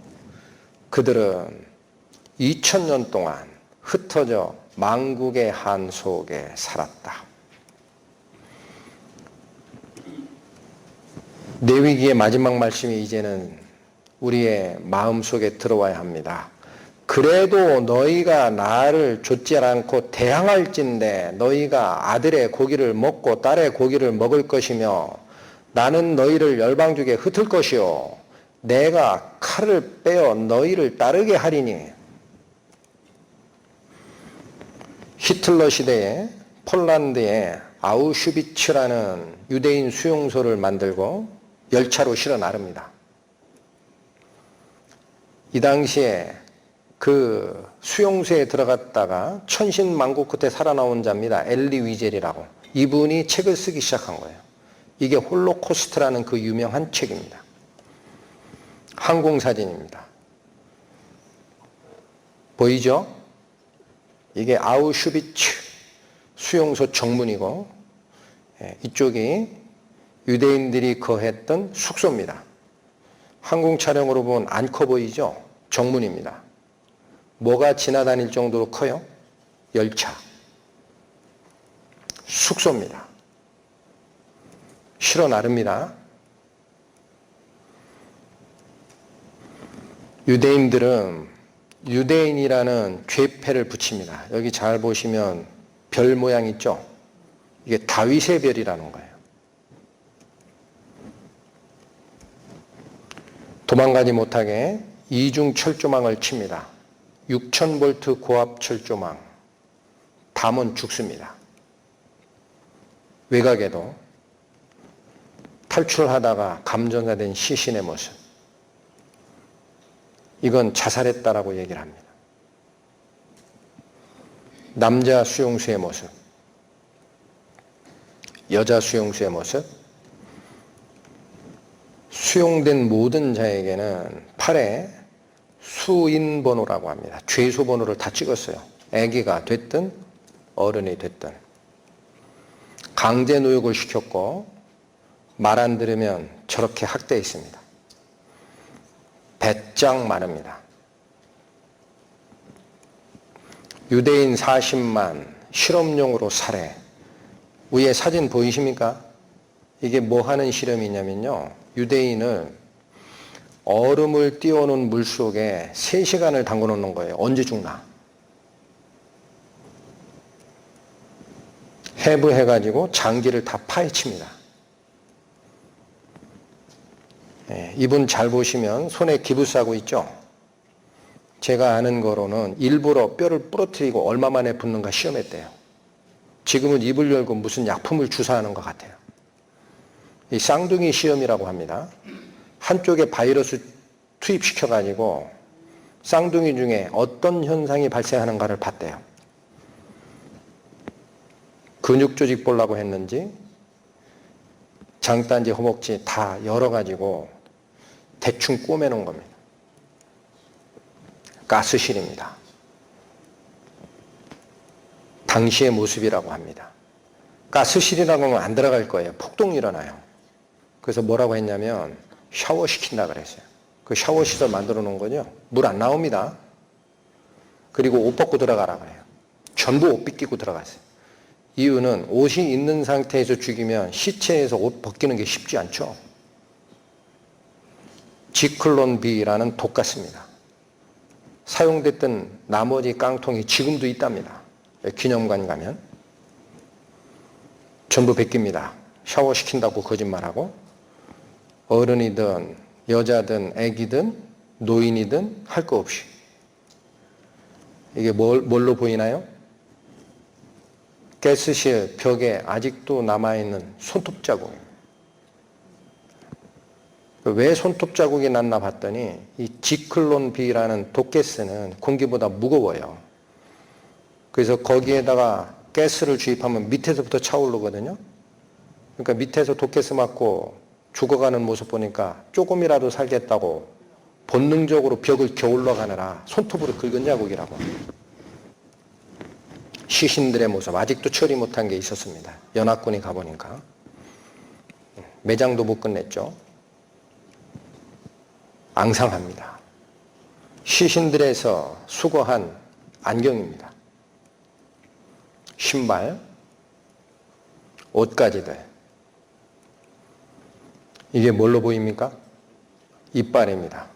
A: 그들은 2000년 동안 흩어져 만국의 한 속에 살았다. 레위기의 마지막 말씀이 이제는 우리의 마음속에 들어와야 합니다. 그래도 너희가 나를 좇지 않고 대항할진대 너희가 아들의 고기를 먹고 딸의 고기를 먹을 것이며 나는 너희를 열방 중에 흩을 것이요 내가 칼을 빼어 너희를 따르게 하리니. 히틀러 시대에 폴란드에 아우슈비츠라는 유대인 수용소를 만들고 열차로 실어 나릅니다. 이 당시에 그 수용소에 들어갔다가 천신만고 끝에 살아나온 자입니다. 엘리 위젤이라고. 이분이 책을 쓰기 시작한 거예요. 이게 홀로코스트라는 그 유명한 책입니다. 항공사진입니다. 보이죠? 이게 아우슈비츠 수용소 정문이고 이쪽이 유대인들이 거했던 숙소입니다. 항공 촬영으로 보면 안 커 보이죠? 정문입니다. 뭐가 지나다닐 정도로 커요? 열차. 숙소입니다. 실어 나릅니다. 유대인들은 유대인이라는 죄패를 붙입니다. 여기 잘 보시면 별 모양 있죠? 이게 다윗의 별이라는 거예요. 도망가지 못하게 이중 철조망을 칩니다. 6000V 고압 철조망. 담은 죽습니다. 외곽에도 탈출하다가 감전사된 시신의 모습. 이건 자살했다라고 얘기를 합니다. 남자 수용수의 모습, 여자 수용수의 모습. 수용된 모든 자에게는 팔에 수인번호라고 합니다. 죄수번호를 다 찍었어요. 아기가 됐든 어른이 됐든. 강제 노역을 시켰고 말 안 들으면 저렇게 학대했습니다. 배짱 마릅니다. 유대인 40만 실험용으로 살해. 위에 사진 보이십니까? 이게 뭐 하는 실험이냐면요. 유대인을 얼음을 띄워놓은 물 속에 3시간을 담궈 놓는 거예요. 언제 죽나. 해부해가지고 장기를 다 파헤칩니다. 이분 잘 보시면 손에 기부 싸고 있죠? 제가 아는 거로는 일부러 뼈를 부러뜨리고 얼마 만에 붙는가 시험했대요. 지금은 입을 열고 무슨 약품을 주사하는 것 같아요. 이 쌍둥이 시험이라고 합니다. 한쪽에 바이러스 투입시켜가지고 쌍둥이 중에 어떤 현상이 발생하는가를 봤대요. 근육 조직 보려고 했는지 장단지, 허벅지 다 열어가지고 대충 꼬매놓은 겁니다. 가스실입니다. 당시의 모습이라고 합니다. 가스실이라고 하면 안 들어갈 거예요. 폭동이 일어나요. 그래서 뭐라고 했냐면 샤워시킨다 그랬어요. 그 샤워시설 만들어 놓은 거죠. 물 안 나옵니다. 그리고 옷 벗고 들어가라 그래요. 전부 옷 벗기고 들어갔어요. 이유는 옷이 있는 상태에서 죽이면 시체에서 옷 벗기는 게 쉽지 않죠. 지클론 B라는 독 같습니다. 사용됐던 나머지 깡통이 지금도 있답니다. 기념관 가면. 전부 벗깁니다. 샤워시킨다고 거짓말하고 어른이든 여자든 애기든 노인이든 할 거 없이. 이게 뭘로 보이나요? 가스실 벽에 아직도 남아있는 손톱 자국입니다. 왜 손톱 자국이 났나 봤더니 이 지클론 B라는 독가스는 공기보다 무거워요. 그래서 거기에다가 가스를 주입하면 밑에서부터 차오르거든요. 그러니까 밑에서 독가스 맞고 죽어가는 모습 보니까 조금이라도 살겠다고 본능적으로 벽을 겨울러 가느라 손톱으로 긁은 자국이라고 합니다. 시신들의 모습 아직도 처리 못한 게 있었습니다. 연합군이 가보니까. 매장도 못 끝냈죠. 앙상합니다. 시신들에서 수거한 안경입니다. 신발, 옷가지들. 이게 뭘로 보입니까? 이빨입니다.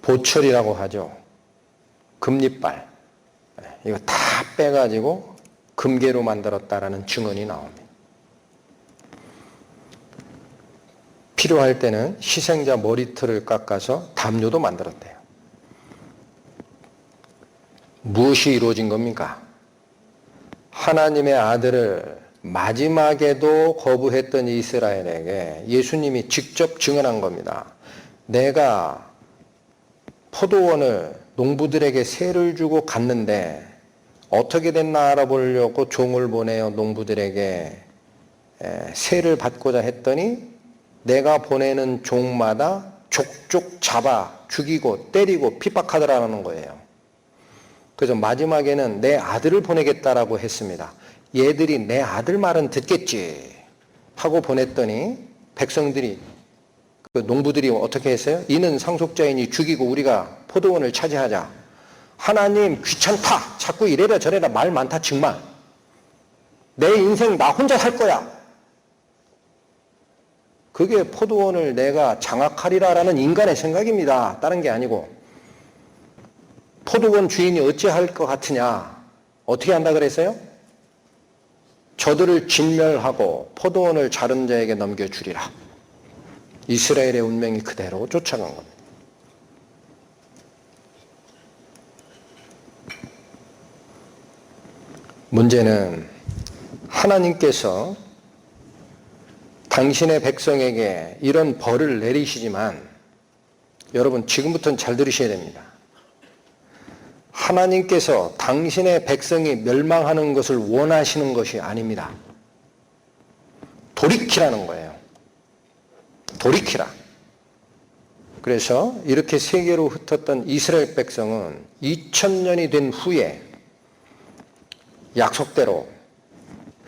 A: 보철이라고 하죠. 금리빨. 이거 다 빼가지고 금괴로 만들었다라는 증언이 나옵니다. 필요할 때는 희생자 머리털을 깎아서 담요도 만들었대요. 무엇이 이루어진 겁니까? 하나님의 아들을 마지막에도 거부했던 이스라엘에게 예수님이 직접 증언한 겁니다. 내가 포도원을 농부들에게 세를 주고 갔는데 어떻게 됐나 알아보려고 종을 보내어 농부들에게 세를 받고자 했더니 내가 보내는 종마다 족족 잡아 죽이고 때리고 핍박하더라는 거예요. 그래서 마지막에는 내 아들을 보내겠다라고 했습니다. 얘들이 내 아들 말은 듣겠지 하고 보냈더니 백성들이 그 농부들이 어떻게 했어요? 이는 상속자이니 죽이고 우리가 포도원을 차지하자. 하나님 귀찮다. 자꾸 이래라 저래라 말 많다 정말. 내 인생 나 혼자 살 거야. 그게 포도원을 내가 장악하리라라는 인간의 생각입니다. 다른 게 아니고. 포도원 주인이 어찌할 것 같으냐. 어떻게 한다 그랬어요? 저들을 진멸하고 포도원을 자른 자에게 넘겨주리라. 이스라엘의 운명이 그대로 쫓아간 겁니다. 문제는 하나님께서 당신의 백성에게 이런 벌을 내리시지만 여러분 지금부터는 잘 들으셔야 됩니다. 하나님께서 당신의 백성이 멸망하는 것을 원하시는 것이 아닙니다. 돌이키라는 거예요. 돌이키라. 그래서 이렇게 세계로 흩었던 이스라엘 백성은 2000년이 된 후에 약속대로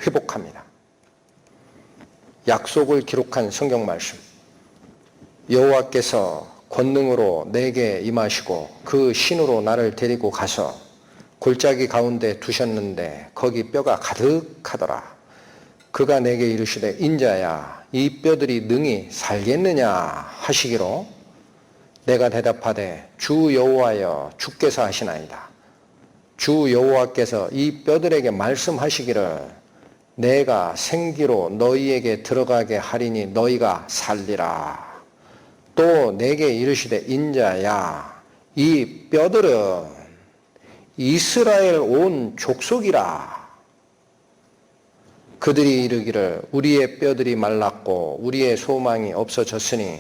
A: 회복합니다. 약속을 기록한 성경 말씀. 여호와께서 권능으로 내게 임하시고 그 신으로 나를 데리고 가서 골짜기 가운데 두셨는데 거기 뼈가 가득하더라. 그가 내게 이르시되 인자야 이 뼈들이 능히 살겠느냐 하시기로 내가 대답하되 주 여호와여 주께서 하시나이다. 주 여호와께서 이 뼈들에게 말씀하시기를 내가 생기로 너희에게 들어가게 하리니 너희가 살리라. 또 내게 이르시되 인자야 이 뼈들은 이스라엘 온 족속이라. 그들이 이르기를 우리의 뼈들이 말랐고 우리의 소망이 없어졌으니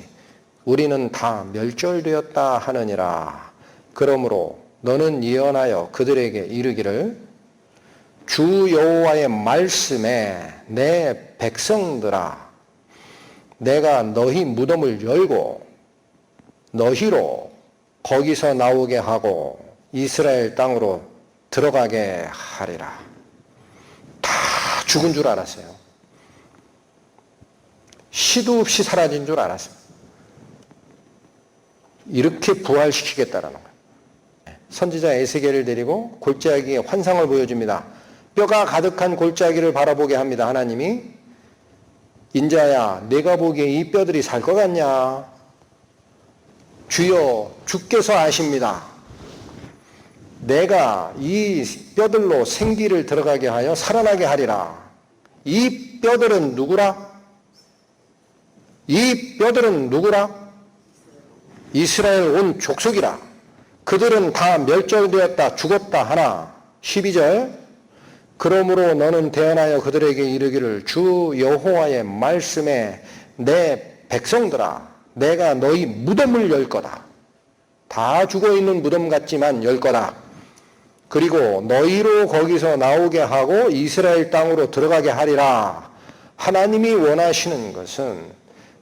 A: 우리는 다 멸절되었다 하느니라. 그러므로 너는 예언하여 그들에게 이르기를 주 여호와의 말씀에 내 백성들아 내가 너희 무덤을 열고 너희로 거기서 나오게 하고 이스라엘 땅으로 들어가게 하리라. 다 죽은 줄 알았어요. 시도 없이 사라진 줄 알았어요. 이렇게 부활시키겠다라는 거예요. 선지자 에스겔을 데리고 골짜기의 환상을 보여줍니다. 뼈가 가득한 골짜기를 바라보게 합니다. 하나님이 인자야 내가 보기에 이 뼈들이 살 것 같냐? 주여 주께서 아십니다. 내가 이 뼈들로 생기를 들어가게 하여 살아나게 하리라. 이 뼈들은 누구라? 이 뼈들은 누구라? 이스라엘 온 족속이라. 그들은 다 멸절되었다 죽었다 하나. 12절 그러므로 너는 대언하여 그들에게 이르기를 주 여호와의 말씀에 내 백성들아 내가 너희 무덤을 열 거다. 다 죽어있는 무덤 같지만 열 거다. 그리고 너희로 거기서 나오게 하고 이스라엘 땅으로 들어가게 하리라. 하나님이 원하시는 것은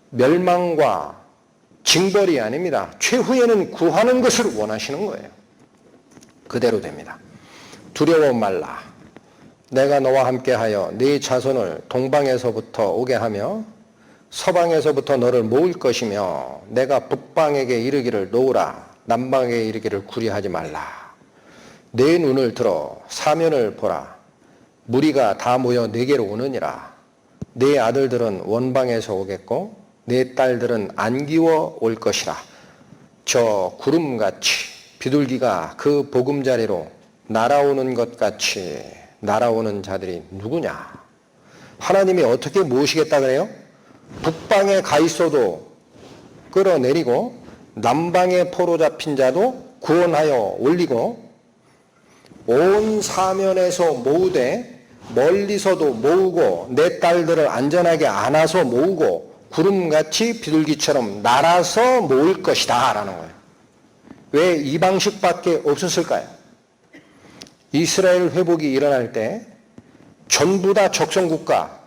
A: 멸망과 징벌이 아닙니다. 최후에는 구하는 것을 원하시는 거예요. 그대로 됩니다. 두려워 말라. 내가 너와 함께하여 네 자손을 동방에서부터 오게 하며 서방에서부터 너를 모을 것이며 내가 북방에게 이르기를 놓으라 남방에게 이르기를 구리하지 말라. 내 눈을 들어 사면을 보라. 무리가 다 모여 내게로 오느니라. 네 아들들은 원방에서 오겠고 네 딸들은 안기워 올 것이라. 저 구름같이 비둘기가 그 보금자리로 날아오는 것 같이 날아오는 자들이 누구냐? 하나님이 어떻게 모으시겠다 그래요? 북방에 가 있어도 끌어내리고 남방에 포로 잡힌 자도 구원하여 올리고 온 사면에서 모으되 멀리서도 모으고 내 딸들을 안전하게 안아서 모으고 구름같이 비둘기처럼 날아서 모을 것이다 라는 거예요. 왜 이 방식밖에 없었을까요? 이스라엘 회복이 일어날 때 전부 다 적성국가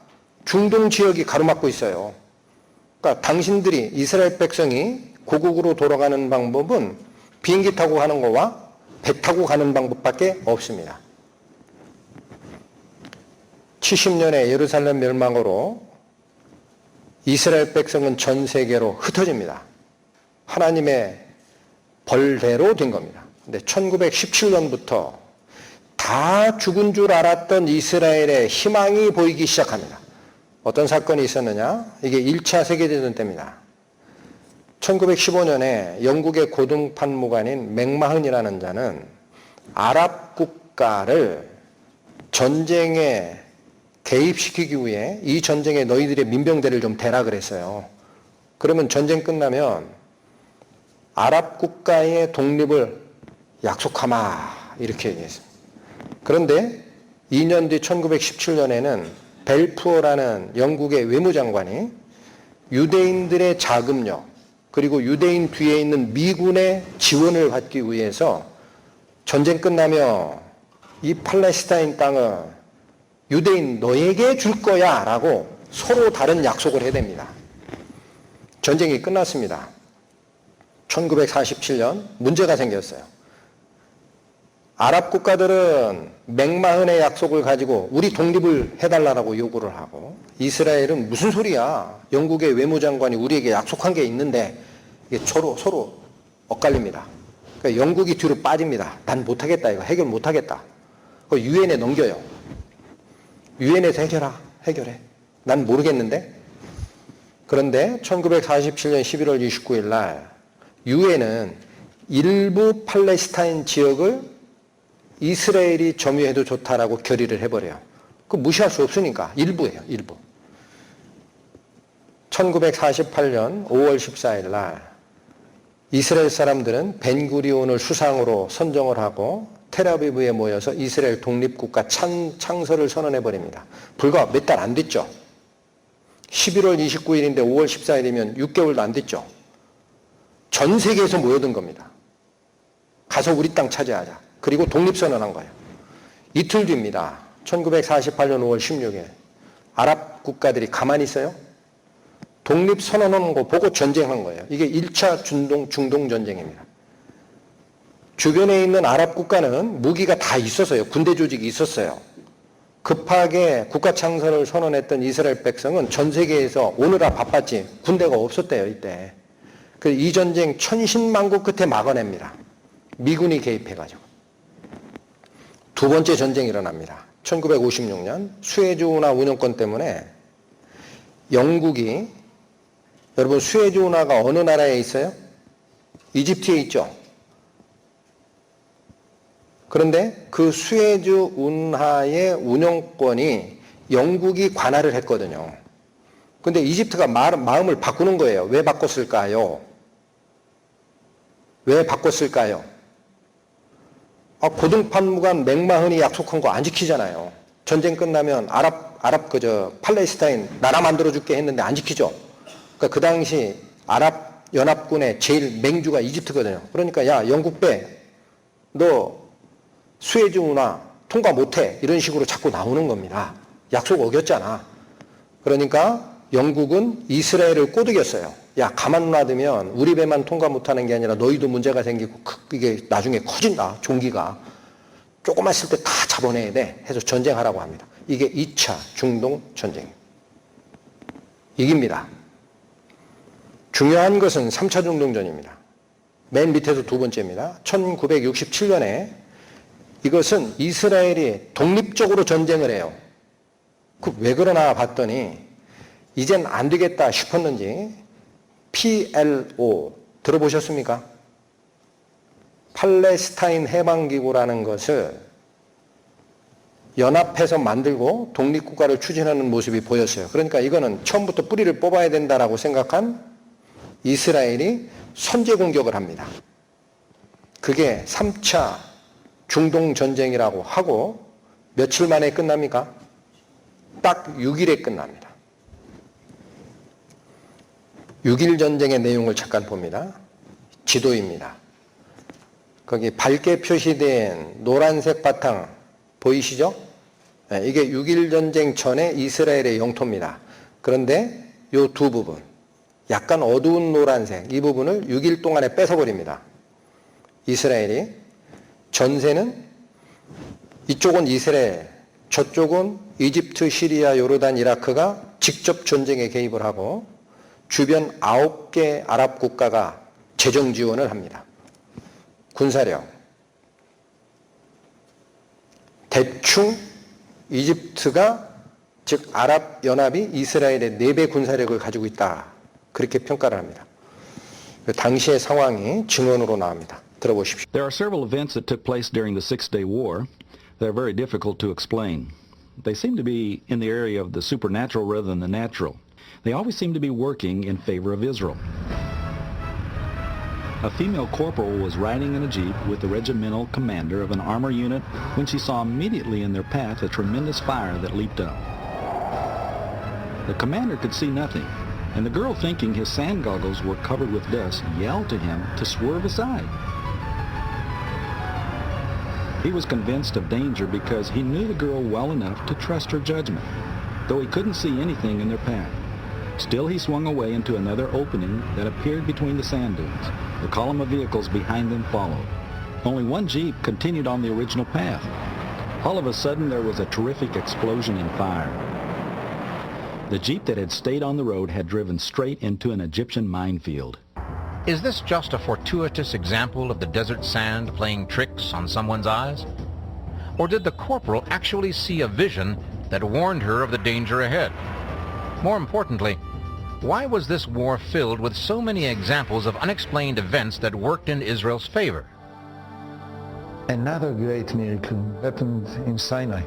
A: 중동 지역이 가로막고 있어요. 그러니까 당신들이 이스라엘 백성이 고국으로 돌아가는 방법은 비행기 타고 가는 거와 배 타고 가는 방법밖에 없습니다. 70년의 예루살렘 멸망으로 이스라엘 백성은 전 세계로 흩어집니다. 하나님의 벌대로 된 겁니다. 근데 1917년부터 다 죽은 줄 알았던 이스라엘의 희망이 보이기 시작합니다. 어떤 사건이 있었느냐? 이게 1차 세계대전 때입니다. 1915년에 영국의 고등판무관인 맥마흔이라는 자는 아랍 국가를 전쟁에 개입시키기 위해 이 전쟁에 너희들의 민병대를 좀 대라 그랬어요. 그러면 전쟁 끝나면 아랍 국가의 독립을 약속하마 이렇게 얘기했습니다. 그런데 2년 뒤 1917년에는 벨푸어라는 영국의 외무장관이 유대인들의 자금력 그리고 유대인 뒤에 있는 미군의 지원을 받기 위해서 전쟁 끝나면 이 팔레스타인 땅을 유대인 너에게 줄 거야 라고 서로 다른 약속을 해야 됩니다. 전쟁이 끝났습니다. 1947년 문제가 생겼어요. 아랍 국가들은 맥마흔의 약속을 가지고 우리 독립을 해달라고 요구를 하고, 이스라엘은 무슨 소리야, 영국의 외무장관이 우리에게 약속한 게 있는데, 이게 서로 엇갈립니다. 그러니까 영국이 뒤로 빠집니다. 난 못하겠다, 이거 해결 못하겠다. 그거 유엔에 넘겨요. 유엔에서 해결해. 난 모르겠는데. 그런데 1947년 11월 29일 날 유엔은 일부 팔레스타인 지역을 이스라엘이 점유해도 좋다라고 결의를 해버려요. 그 무시할 수 없으니까. 일부예요, 일부. 1948년 5월 14일 날 이스라엘 사람들은 벤구리온을 수상으로 선정을 하고 텔아비브에 모여서 이스라엘 독립국가 창설을 선언해버립니다. 불과 몇 달 안 됐죠. 11월 29일인데 5월 14일이면 6개월도 안 됐죠. 전 세계에서 모여든 겁니다. 가서 우리 땅 차지하자. 그리고 독립선언한 거예요. 이틀 뒤입니다. 1948년 5월 16일. 아랍 국가들이 가만히 있어요? 독립선언한 거 보고 전쟁한 거예요. 이게 1차 중동 전쟁입니다. 주변에 있는 아랍 국가는 무기가 다 있었어요. 군대 조직이 있었어요. 급하게 국가 창설을 선언했던 이스라엘 백성은 전 세계에서 오느라 바빴지 군대가 없었대요, 이때. 그래서 이 전쟁 천신만고 끝에 막아냅니다. 미군이 개입해가지고. 두 번째 전쟁이 일어납니다. 1956년 수에즈 운하 운영권 때문에 영국이, 여러분 수에즈 운하가 어느 나라에 있어요? 이집트에 있죠. 그런데 그 수에즈 운하의 운영권이 영국이 관할을 했거든요. 근데 이집트가 마음을 바꾸는 거예요. 왜 바꿨을까요? 왜 바꿨을까요? 고등판무관 맥마흔이 약속한 거 안 지키잖아요. 전쟁 끝나면 팔레스타인 나라 만들어줄게 했는데 안 지키죠. 그러니까 그 당시 아랍 연합군의 제일 맹주가 이집트거든요. 그러니까 야, 영국 빼. 너 수에즈 운하 통과 못해. 이런 식으로 자꾸 나오는 겁니다. 약속 어겼잖아. 그러니까 영국은 이스라엘을 꼬드겼어요. 야, 가만 놔두면 우리 배만 통과 못하는 게 아니라 너희도 문제가 생기고 이게 나중에 커진다. 종기가. 조금만 있을 때 다 잡아내야 돼. 해서 전쟁하라고 합니다. 이게 2차 중동 전쟁. 이깁니다. 중요한 것은 3차 중동전입니다. 맨 밑에서 두 번째입니다. 1967년에 이것은 이스라엘이 독립적으로 전쟁을 해요. 왜 그러나 봤더니 이젠 안 되겠다 싶었는지 PLO 들어보셨습니까? 팔레스타인 해방기구라는 것을 연합해서 만들고 독립국가를 추진하는 모습이 보였어요. 그러니까 이거는 처음부터 뿌리를 뽑아야 된다라고 생각한 이스라엘이 선제 공격을 합니다. 그게 3차 중동 전쟁이라고 하고 며칠 만에 끝납니까? 딱 6일에 끝납니다. 6일 전쟁의 내용을 잠깐 봅니다. 지도입니다. 거기 밝게 표시된 노란색 바탕 보이시죠? 네, 이게 6일 전쟁 전에 이스라엘의 영토입니다. 그런데 이 두 부분, 약간 어두운 노란색 이 부분을 6일 동안에 뺏어버립니다. 이스라엘이. 전세는 이쪽은 이스라엘, 저쪽은 이집트, 시리아, 요르단, 이라크가 직접 전쟁에 개입을 하고 주변 9개 아랍 국가가 재정 지원을 합니다. 군사력. 대충 이집트가, 즉 아랍 연합이 이스라엘의 4배 군사력을 가지고 있다. 그렇게 평가를 합니다. 당시의 상황이 증언으로 나옵니다. 들어보십시오.
I: There are several events that took place during the Six-Day War that are very difficult to explain. They seem to be in the area of the supernatural rather than the natural. They always seem to be working in favor of Israel. A female corporal was riding in a jeep with the regimental commander of an armor unit when she saw immediately in their path a tremendous fire that leaped up. The commander could see nothing, and the girl, thinking his sand goggles were covered with dust, yelled to him to swerve aside. He was convinced of danger because he knew the girl well enough to trust her judgment, though he couldn't see anything in their path. Still, he swung away into another opening that appeared between the sand dunes. The column of vehicles behind them followed. Only one Jeep continued on the original path. All of a sudden, there was a terrific explosion in fire. The Jeep that had stayed on the road had driven straight into an Egyptian minefield.
J: Is this just a fortuitous example of the desert sand playing tricks on someone's eyes? Or did the corporal actually see a vision that warned her of the danger ahead? More importantly, why was this war filled with so many examples of unexplained events that worked in Israel's favor?
K: Another great miracle happened in Sinai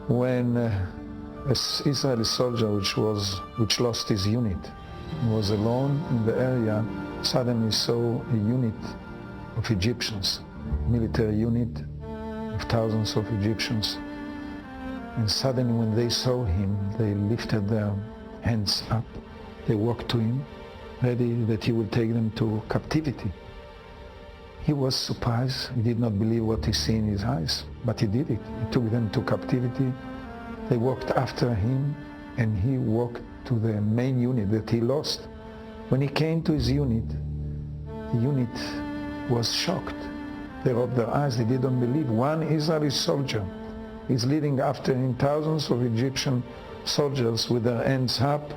K: when an Israeli soldier which lost his unit was alone in the area, suddenly saw a unit of Egyptians, military unit of thousands of Egyptians. And suddenly when they saw him, they lifted their hands up. They walked to him, ready that he would take them to captivity. He was surprised. He did not believe what he saw in his eyes, but he did it. He took them to captivity. They walked after him, and he walked to the main unit that he lost. When he came to his unit, the unit was shocked. They rubbed their eyes. They didn't believe. One Israeli soldier is leading after him thousands of Egyptian soldiers with their hands up,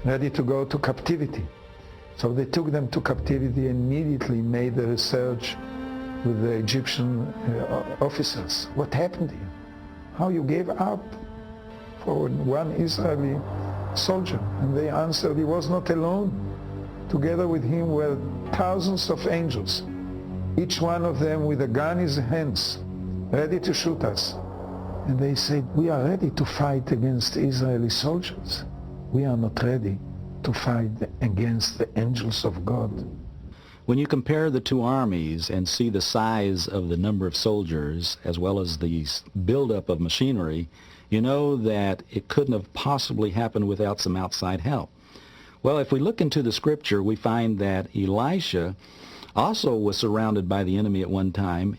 K: ready to go to captivity. So they took them to captivity and immediately made a research with the Egyptian officers. What happened here? How you gave up for one Israeli soldier? And they answered he was not alone. Together with him were thousands of angels, each one of them with a gun in his hands, ready to shoot us. And they said, we are ready to fight against Israeli soldiers. We are not ready to fight against the angels of God.
I: When you compare the two armies and see the size of the number of soldiers as well as the buildup of machinery, you know that it couldn't have possibly happened without some outside help. Well, if we look into the scripture, we find that Elisha also was surrounded by the enemy at one time.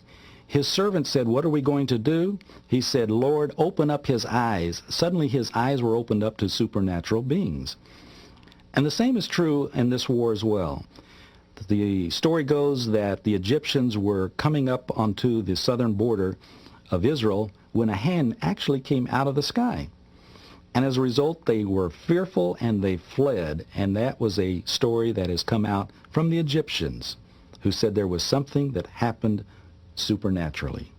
I: His servant said, what are we going to do? He said, Lord, open up his eyes. Suddenly his eyes were opened up to supernatural beings. And the same is true in this war as well. The story goes that the Egyptians were coming up onto the southern border of Israel when a hand actually came out of the sky. And as a result, they were fearful and they fled. And that was a story that has come out from the Egyptians, who said there was something that happened supernaturally.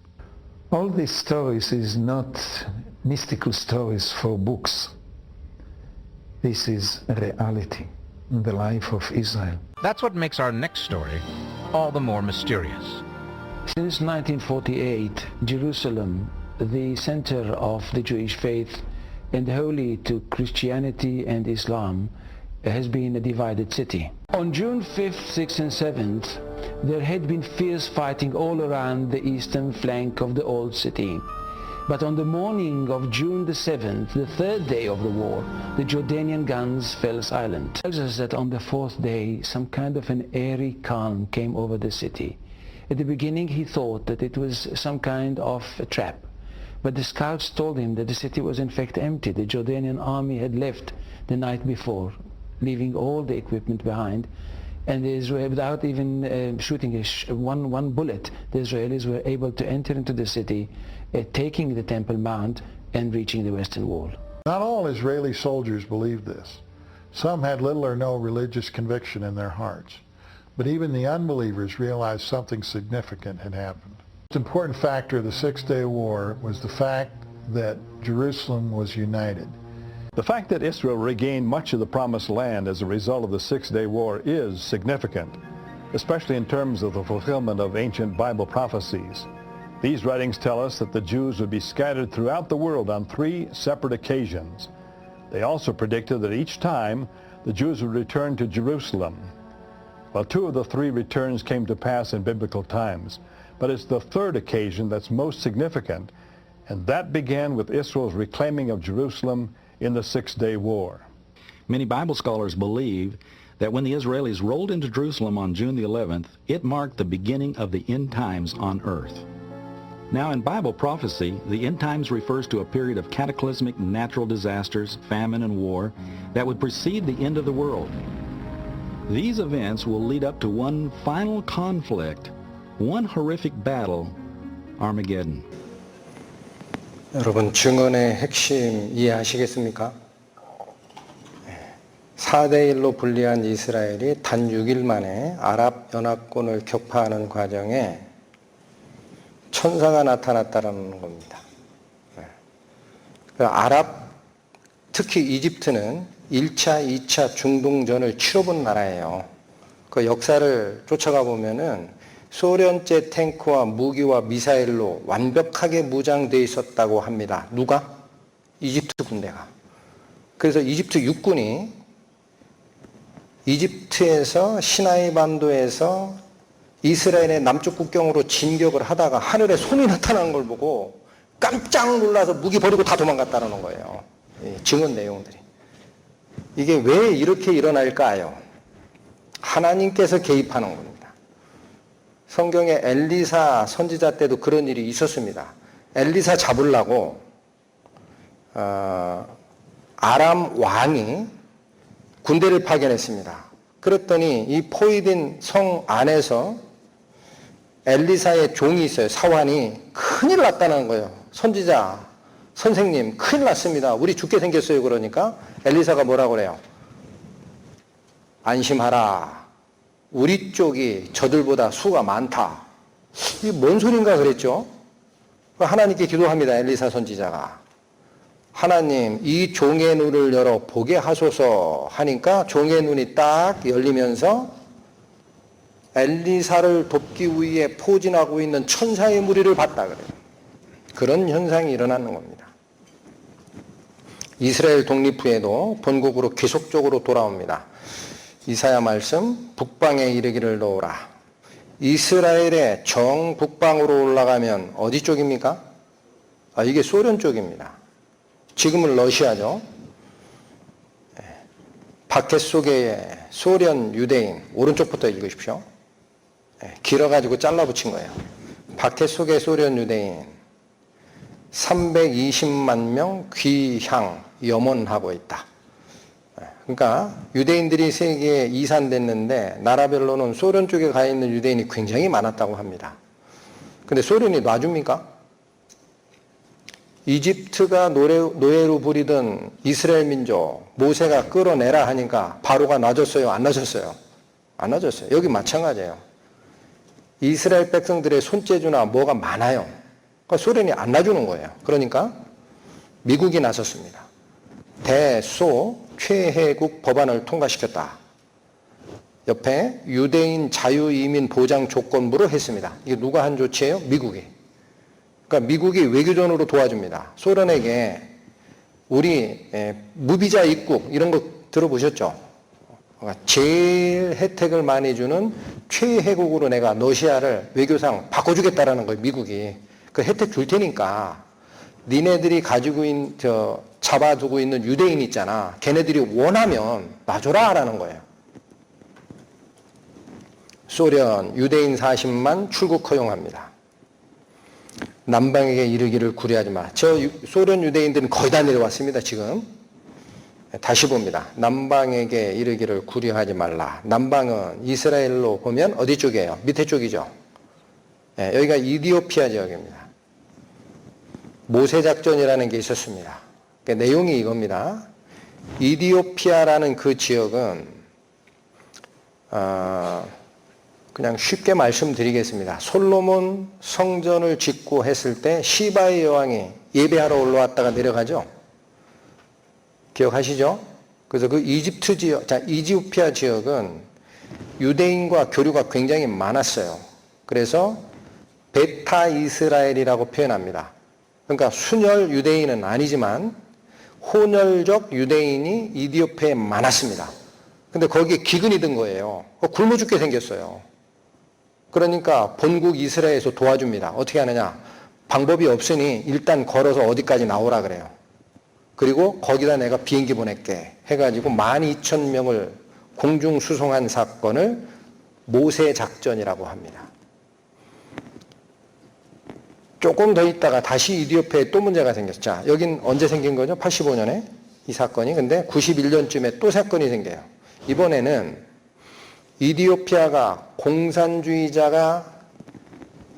K: All these stories is not mystical stories for books. This is a reality in the life of Israel.
J: That's what makes our next story all the more mysterious.
L: Since 1948, Jerusalem, the center of the Jewish faith and holy to Christianity and Islam, has been a divided city. On June 5th, 6th and 7th, there had been fierce fighting all around the eastern flank of the old city. But on the morning of June the 7th, the third day of the war, the Jordanian guns fell silent. It tells us that on the fourth day, some kind of an airy calm came over the city. At the beginning, he thought that it was some kind of a trap. But the scouts told him that the city was in fact empty. The Jordanian army had left the night before, leaving all the equipment behind. And without even shooting one bullet, the Israelis were able to enter into the city, taking the Temple Mount and reaching the Western Wall.
F: Not all Israeli soldiers believed this. Some had little or no religious conviction in their hearts. But even the unbelievers realized something significant had happened. The most important factor of the Six-Day War was the fact that Jerusalem was united.
M: The fact that Israel regained much of the Promised Land as a result of the Six-Day War is significant, especially in terms of the fulfillment of ancient Bible prophecies. These writings tell us that the Jews would be scattered throughout the world on 3 separate occasions. They also predicted that each time the Jews would return to Jerusalem. Well, 2 of the 3 returns came to pass in biblical times, but it's the third occasion that's most significant, and that began with Israel's reclaiming of Jerusalem in the Six-Day War.
I: Many Bible scholars believe that when the Israelis rolled into Jerusalem on June the 11th, it marked the beginning of the end times on earth. Now, in Bible prophecy, the end times refers to a period of cataclysmic natural disasters, famine, and war that would precede the end of the world. These events will lead up to one final conflict, one horrific battle, Armageddon.
A: 여러분, 증언의 핵심 이해하시겠습니까? 4대1로 분리한 이스라엘이 단 6일 만에 아랍 연합군을 격파하는 과정에 천사가 나타났다는 겁니다. 아랍, 특히 이집트는 1차, 2차 중동전을 치러본 나라예요. 그 역사를 쫓아가 보면은 소련제 탱크와 무기와 미사일로 완벽하게 무장되어 있었다고 합니다. 누가? 이집트 군대가. 그래서 이집트 육군이 이집트에서 시나이 반도에서 이스라엘의 남쪽 국경으로 진격을 하다가 하늘에 손이 나타난 걸 보고 깜짝 놀라서 무기 버리고 다 도망갔다는 거예요. 증언 내용들이. 이게 왜 이렇게 일어날까요? 하나님께서 개입하는 겁니다. 성경에 엘리사 선지자 때도 그런 일이 있었습니다. 엘리사 잡으려고 아람 왕이 군대를 파견했습니다. 그랬더니 이 포이딘 성 안에서 엘리사의 종이 있어요. 사환이 큰일 났다는 거예요. 선지자, 선생님 큰일 났습니다. 우리 죽게 생겼어요. 그러니까 엘리사가 뭐라고 그래요? 안심하라. 우리 쪽이 저들보다 수가 많다. 이게 뭔 소린가 그랬죠? 하나님께 기도합니다. 엘리사 선지자가. 하나님, 이 종의 눈을 열어 보게 하소서 하니까 종의 눈이 딱 열리면서 엘리사를 돕기 위해 포진하고 있는 천사의 무리를 봤다 그래요. 그런 현상이 일어나는 겁니다. 이스라엘 독립 후에도 본국으로 계속적으로 돌아옵니다. 이사야 말씀, 북방에 이르기를 놓으라. 이스라엘의 정북방으로 올라가면 어디 쪽입니까? 이게 소련 쪽입니다. 지금은 러시아죠. 바켓 속에 소련 유대인, 오른쪽부터 읽으십시오. 길어가지고 잘라붙인 거예요. 바켓 속에 소련 유대인 320만 명 귀향 염원하고 있다. 그러니까 유대인들이 세계에 이산됐는데 나라별로는 소련 쪽에 가 있는 유대인이 굉장히 많았다고 합니다. 근데 소련이 놔줍니까? 이집트가 노예로 부리던 이스라엘 민족 모세가 끌어내라 하니까 바로가 놔줬어요? 안 놔줬어요? 안 놔줬어요. 여기 마찬가지예요. 이스라엘 백성들의 손재주나 뭐가 많아요. 그러니까 소련이 안 놔주는 거예요. 그러니까 미국이 나섰습니다. 대소 최혜국 법안을 통과시켰다. 옆에 유대인 자유이민 보장 조건부로 했습니다. 이게 누가 한 조치예요? 미국이. 그러니까 미국이 외교전으로 도와줍니다. 소련에게 우리 무비자 입국 이런 거 들어보셨죠? 그러니까 제일 혜택을 많이 주는 최혜국으로 내가 러시아를 외교상 바꿔주겠다라는 거예요. 미국이. 그 혜택 줄 테니까 니네들이 가지고 잡아두고 있는 유대인 있잖아. 걔네들이 원하면 놔줘라 라는 거예요. 소련 유대인 40만 출국 허용합니다. 남방에게 이르기를 구려하지 마. 저 소련 유대인들은 거의 다 내려왔습니다. 지금. 다시 봅니다. 남방에게 이르기를 구려하지 말라. 남방은 이스라엘로 보면 어디 쪽이에요? 밑에 쪽이죠. 여기가 이디오피아 지역입니다. 모세작전이라는 게 있었습니다. 그러니까 내용이 이겁니다. 이디오피아라는 그 지역은 그냥 쉽게 말씀드리겠습니다. 솔로몬 성전을 짓고 했을 때 시바의 여왕이 예배하러 올라왔다가 내려가죠. 기억하시죠? 그래서 그 이집트 지역, 이디오피아 지역은 유대인과 교류가 굉장히 많았어요. 그래서 베타 이스라엘이라고 표현합니다. 그러니까 순혈 유대인은 아니지만 혼혈적 유대인이 이디오피아에 많았습니다. 근데 거기에 기근이 든 거예요. 굶어 죽게 생겼어요. 그러니까 본국 이스라엘에서 도와줍니다. 어떻게 하느냐? 방법이 없으니 일단 걸어서 어디까지 나오라 그래요. 그리고 거기다 내가 비행기 보낼게 해가지고 12,000명을 공중 수송한 사건을 모세 작전이라고 합니다. 조금 더 있다가 다시 이디오피아에 또 문제가 생겼죠. 자, 여긴 언제 생긴 거죠? 85년에 이 사건이. 근데 91년쯤에 또 사건이 생겨요. 이번에는 이디오피아가 공산주의자가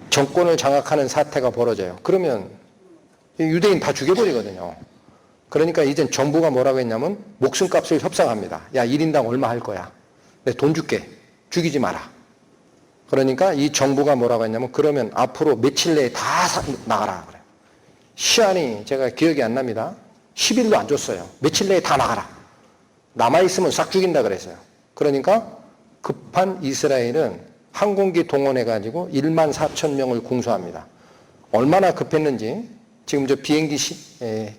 A: 정권을 장악하는 사태가 벌어져요. 그러면 유대인 다 죽여버리거든요. 그러니까 이젠 정부가 뭐라고 했냐면 목숨값을 협상합니다. 야, 1인당 얼마 할 거야. 내 돈 줄게. 죽이지 마라. 그러니까 이 정부가 뭐라고 했냐면 그러면 앞으로 며칠 내에 다 나가라. 그래요. 시한이 제가 기억이 안 납니다. 10일도 안 줬어요. 며칠 내에 다 나가라. 남아있으면 싹 죽인다 그랬어요. 그러니까 급한 이스라엘은 항공기 동원해가지고 14,000명을 공수합니다. 얼마나 급했는지 지금 저 비행기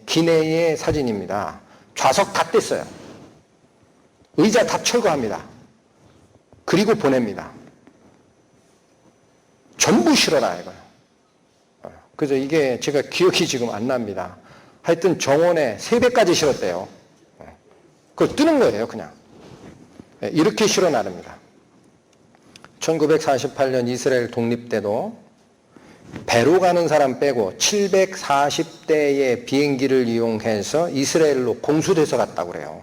A: 기내의 사진입니다. 좌석 다 뗐어요. 의자 다 철거합니다. 그리고 보냅니다. 전부 실어라 이거요. 그래서 이게 제가 기억이 지금 안 납니다. 하여튼 정원에 3배까지 실었대요. 그걸 뜨는 거예요, 그냥. 이렇게 실어 나릅니다. 1948년 이스라엘 독립 때도 배로 가는 사람 빼고 740대의 비행기를 이용해서 이스라엘로 공수돼서 갔다고 그래요.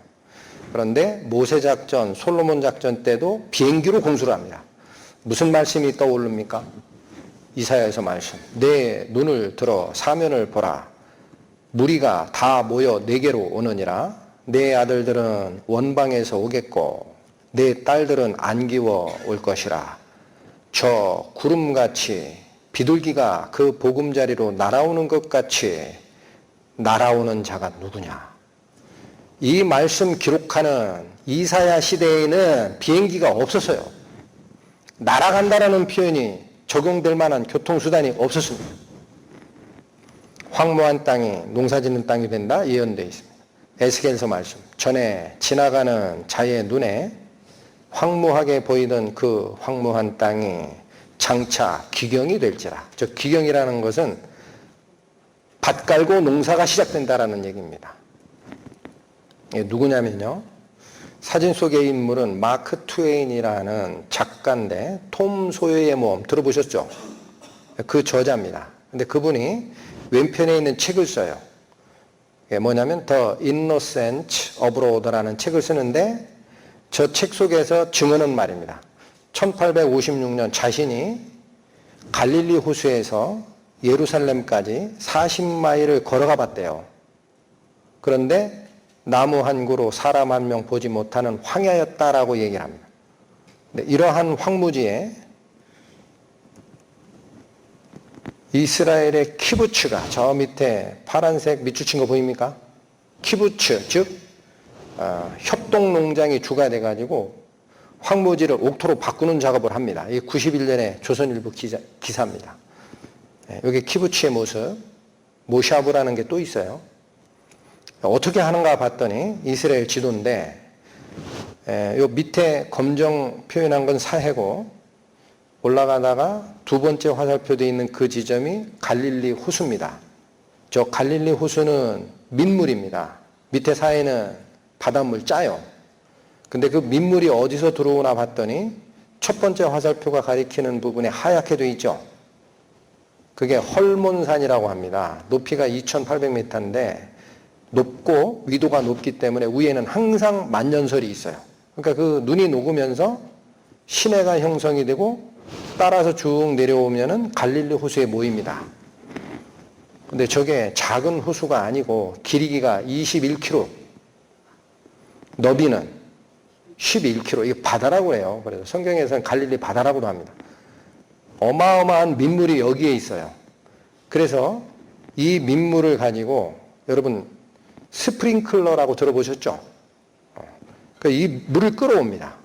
A: 그런데 모세 작전, 솔로몬 작전 때도 비행기로 공수를 합니다. 무슨 말씀이 떠오릅니까? 이사야에서 말씀. 내 눈을 들어 사면을 보라. 무리가 다 모여 내게로 오느니라. 내 아들들은 원방에서 오겠고 내 딸들은 안기워 올 것이라. 저 구름같이 비둘기가 그 보금자리로 날아오는 것 같이 날아오는 자가 누구냐. 이 말씀 기록하는 이사야 시대에는 비행기가 없었어요. 날아간다라는 표현이 적용될 만한 교통수단이 없었습니다. 황무한 땅이 농사짓는 땅이 된다 예언되어 있습니다. 에스겔서 말씀. 전에 지나가는 자의 눈에 황무하게 보이던 그 황무한 땅이 장차 기경이 될지라. 저 기경이라는 것은 밭 깔고 농사가 시작된다라는 얘기입니다. 누구냐면요. 사진 속의 인물은 마크 트웨인이라는 작가인데 톰 소여의 모험 들어보셨죠? 그 저자입니다. 근데 그분이 왼편에 있는 책을 써요. 뭐냐면 The Innocents Abroad라는 책을 쓰는데 저 책 속에서 증언은 말입니다. 1856년 자신이 갈릴리 호수에서 예루살렘까지 40마일을 걸어가 봤대요. 그런데 나무 한 그루 사람 한 명 보지 못하는 황야였다라고 얘기를 합니다. 이러한 황무지에 이스라엘의 키부츠가 저 밑에 파란색 밑줄 거 보입니까? 키부츠, 즉 협동농장이 주가 돼가지고 황무지를 옥토로 바꾸는 작업을 합니다. 이게 91년에 조선일보 기사입니다. 여기 키부츠의 모습, 모샤브라는 게 또 있어요. 어떻게 하는가 봤더니 이스라엘 지도인데 요 밑에 검정 표현한 건 사해고 올라가다가 두 번째 화살표되어 있는 그 지점이 갈릴리 호수입니다. 저 갈릴리 호수는 민물입니다. 밑에 사해는 바닷물 짜요. 근데 그 민물이 어디서 들어오나 봤더니 첫 번째 화살표가 가리키는 부분에 하얗게 되어 있죠. 그게 헐몬산이라고 합니다. 높이가 2,800m인데 높고 위도가 높기 때문에 위에는 항상 만년설이 있어요. 그러니까 그 눈이 녹으면서 시내가 형성이 되고 따라서 쭉 내려오면은 갈릴리 호수에 모입니다. 근데 저게 작은 호수가 아니고 길이가 21km, 너비는 11km, 이게 바다라고 해요. 그래서 성경에서는 갈릴리 바다라고도 합니다. 어마어마한 민물이 여기에 있어요. 그래서 이 민물을 가지고 여러분 스프링클러라고 들어보셨죠? 그러니까 이 물을 끌어옵니다.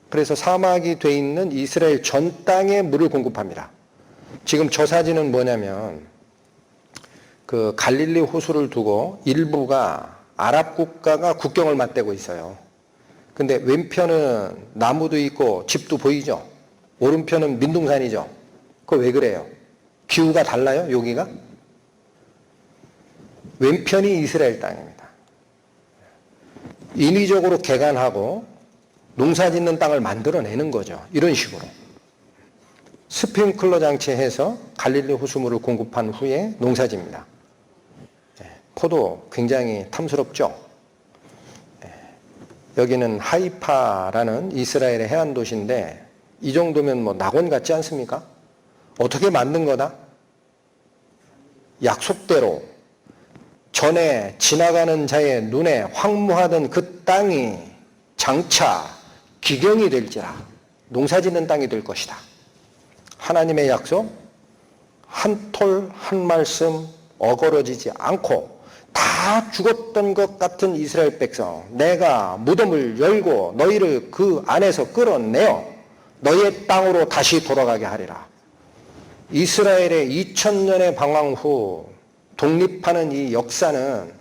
A: 그래서 사막이 돼 있는 이스라엘 전 땅에 물을 공급합니다. 지금 저 사진은 뭐냐면 그 갈릴리 호수를 두고 일부가 아랍 국가가 국경을 맞대고 있어요. 근데 왼편은 나무도 있고 집도 보이죠? 오른편은 민둥산이죠? 그거 왜 그래요? 기후가 달라요? 여기가? 왼편이 이스라엘 땅입니다. 인위적으로 개간하고 농사짓는 땅을 만들어내는 거죠. 이런 식으로. 스프링클러 장치해서 갈릴리 호수물을 공급한 후에 농사집니다. 포도 굉장히 탐스럽죠. 여기는 하이파라는 이스라엘의 해안 도시인데 이 정도면 뭐 낙원 같지 않습니까? 어떻게 만든 거다? 약속대로 전에 지나가는 자의 눈에 황무하던 그 땅이 장차 기경이 될지라 농사짓는 땅이 될 것이다. 하나님의 약속, 한 톨, 한 말씀 어그러지지 않고 다 죽었던 것 같은 이스라엘 백성, 내가 무덤을 열고 너희를 그 안에서 끌어내어 너희의 땅으로 다시 돌아가게 하리라. 이스라엘의 2000년의 방황 후 독립하는 이 역사는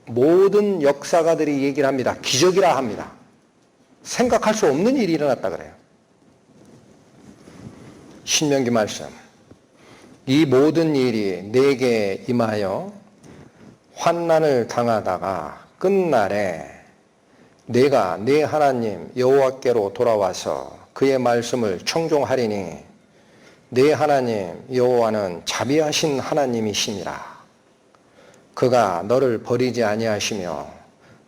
A: 모든 역사가들이 얘기를 합니다. 기적이라 합니다. 생각할 수 없는 일이 일어났다 그래요. 신명기 말씀. 이 모든 일이 내게 임하여 환난을 당하다가 끝날에 내가 네 하나님 여호와께로 돌아와서 그의 말씀을 청종하리니 네 하나님 여호와는 자비하신 하나님이시니라. 그가 너를 버리지 아니하시며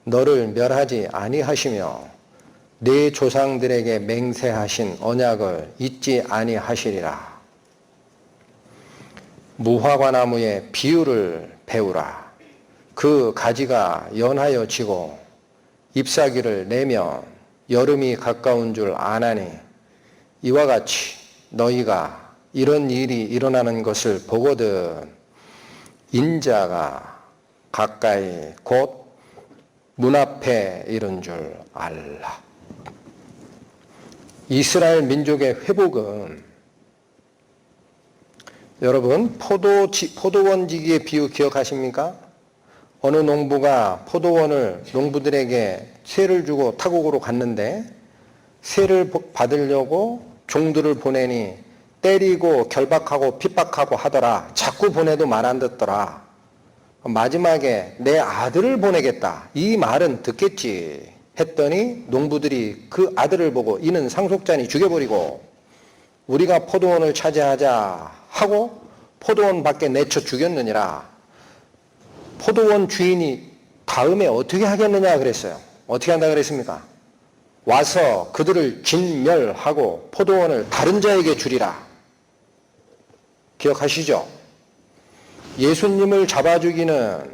A: 너를 멸하지 아니하시며 네 조상들에게 맹세하신 언약을 잊지 아니하시리라. 무화과 나무의 비유를 배우라. 그 가지가 연하여 지고 잎사귀를 내면 여름이 가까운 줄 아나니 이와 같이 너희가 이런 일이 일어나는 것을 보거든 인자가 가까이 곧 문 앞에 이른 줄 알라. 이스라엘 민족의 회복은 여러분 포도원 지기의 비유 기억하십니까? 어느 농부가 포도원을 농부들에게 세를 주고 타국으로 갔는데 세를 받으려고 종들을 보내니 때리고 결박하고 핍박하고 하더라. 자꾸 보내도 말 안 듣더라. 마지막에 내 아들을 보내겠다. 이 말은 듣겠지 했더니 농부들이 그 아들을 보고 이는 상속자니 죽여버리고 우리가 포도원을 차지하자 하고 포도원 밖에 내쳐 죽였느니라. 포도원 주인이 다음에 어떻게 하겠느냐 그랬어요. 어떻게 한다 그랬습니까? 와서 그들을 진멸하고 포도원을 다른 자에게 주리라. 기억하시죠? 예수님을 잡아 죽이는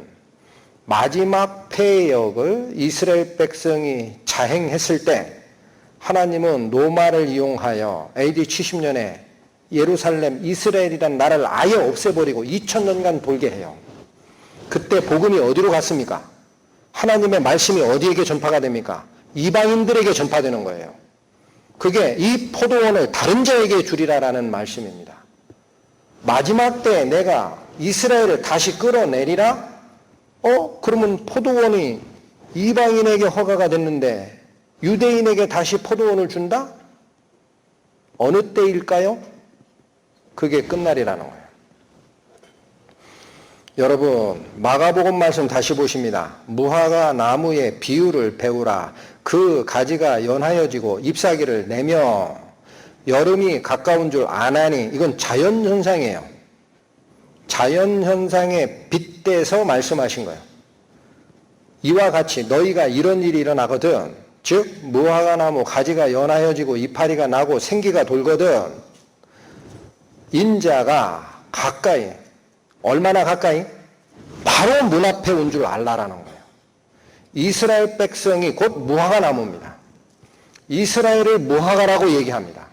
A: 마지막 폐역을 이스라엘 백성이 자행했을 때 하나님은 노마를 이용하여 AD 70년에 예루살렘 이스라엘이란 나라를 아예 없애버리고 2000년간 돌게 해요. 그때 복음이 어디로 갔습니까? 하나님의 말씀이 어디에게 전파가 됩니까? 이방인들에게 전파되는 거예요. 그게 이 포도원을 다른 자에게 주리라라는 말씀입니다. 마지막 때 내가 이스라엘을 다시 끌어내리라? 그러면 포도원이 이방인에게 허가가 됐는데 유대인에게 다시 포도원을 준다? 어느 때일까요? 그게 끝날이라는 거예요. 여러분 마가복음 말씀 다시 보십니다. 무화과 나무의 비유를 배우라. 그 가지가 연하여지고 잎사귀를 내며 여름이 가까운 줄 아나니 이건 자연현상이에요. 자연현상에 빗대서 말씀하신 거예요. 이와 같이 너희가 이런 일이 일어나거든 즉 무화과 나무 가지가 연하여지고 이파리가 나고 생기가 돌거든 인자가 가까이 얼마나 가까이? 바로 문 앞에 온 줄 알라라는 거예요. 이스라엘 백성이 곧 무화과 나무입니다. 이스라엘을 무화과라고 얘기합니다.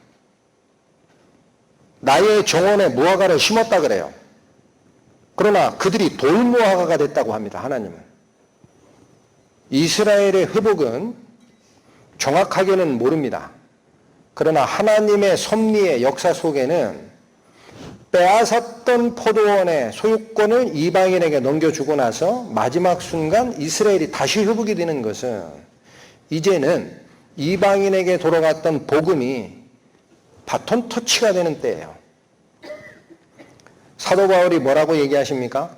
A: 나의 정원에 무화과를 심었다 그래요. 그러나 그들이 돌무화과가 됐다고 합니다. 하나님은. 이스라엘의 회복은 정확하게는 모릅니다. 그러나 하나님의 섭리의 역사 속에는 빼앗았던 포도원의 소유권을 이방인에게 넘겨주고 나서 마지막 순간 이스라엘이 다시 회복이 되는 것은 이제는 이방인에게 돌아갔던 복음이 바톤 터치가 되는 때예요. 사도 바울이 뭐라고 얘기하십니까?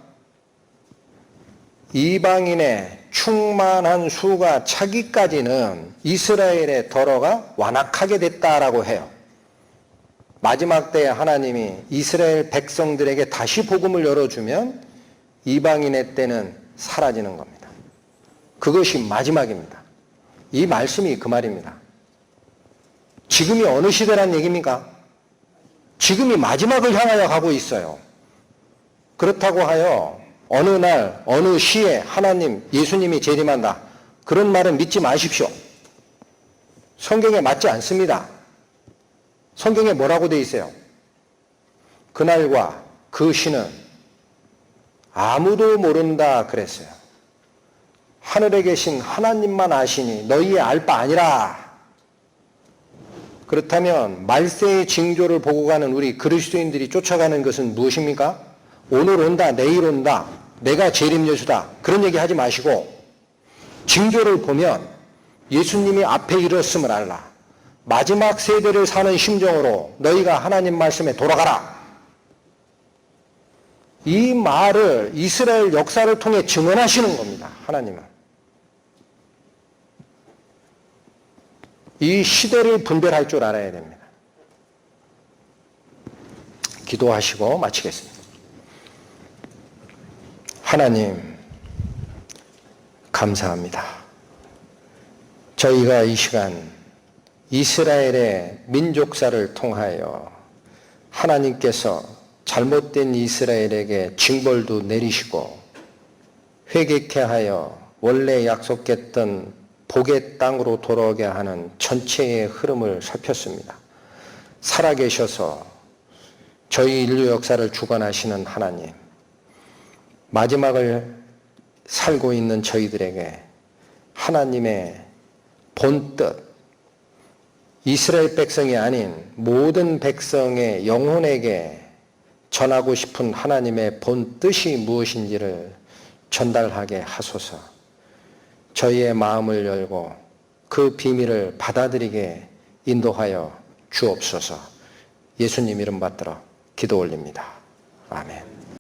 A: 이방인의 충만한 수가 차기까지는 이스라엘의 더러가 완악하게 됐다라고 해요. 마지막 때에 하나님이 이스라엘 백성들에게 다시 복음을 열어주면 이방인의 때는 사라지는 겁니다. 그것이 마지막입니다. 이 말씀이 그 말입니다. 지금이 어느 시대란 얘기입니까? 지금이 마지막을 향하여 가고 있어요. 그렇다고 하여 어느 날 어느 시에 하나님, 예수님이 재림한다, 그런 말은 믿지 마십시오. 성경에 맞지 않습니다. 성경에 뭐라고 돼 있어요? 그날과 그 시는 아무도 모른다 그랬어요. 하늘에 계신 하나님만 아시니 너희의 알 바 아니라. 그렇다면 말세의 징조를 보고 가는 우리 그리스도인들이 쫓아가는 것은 무엇입니까? 오늘 온다, 내일 온다, 내가 재림 예수다, 그런 얘기 하지 마시고 징조를 보면 예수님이 앞에 이르렀음을 알라. 마지막 세대를 사는 심정으로 너희가 하나님 말씀에 돌아가라. 이 말을 이스라엘 역사를 통해 증언하시는 겁니다. 하나님은. 이 시대를 분별할 줄 알아야 됩니다. 기도하시고 마치겠습니다. 하나님, 감사합니다. 저희가 이 시간 이스라엘의 민족사를 통하여 하나님께서 잘못된 이스라엘에게 징벌도 내리시고 회개케 하여 원래 약속했던 복의 땅으로 돌아오게 하는 전체의 흐름을 살폈습니다. 살아계셔서 저희 인류 역사를 주관하시는 하나님, 마지막을 살고 있는 저희들에게 하나님의 본뜻, 이스라엘 백성이 아닌 모든 백성의 영혼에게 전하고 싶은 하나님의 본뜻이 무엇인지를 전달하게 하소서. 저희의 마음을 열고 그 비밀을 받아들이게 인도하여 주옵소서. 예수님 이름 받들어 기도 올립니다. 아멘.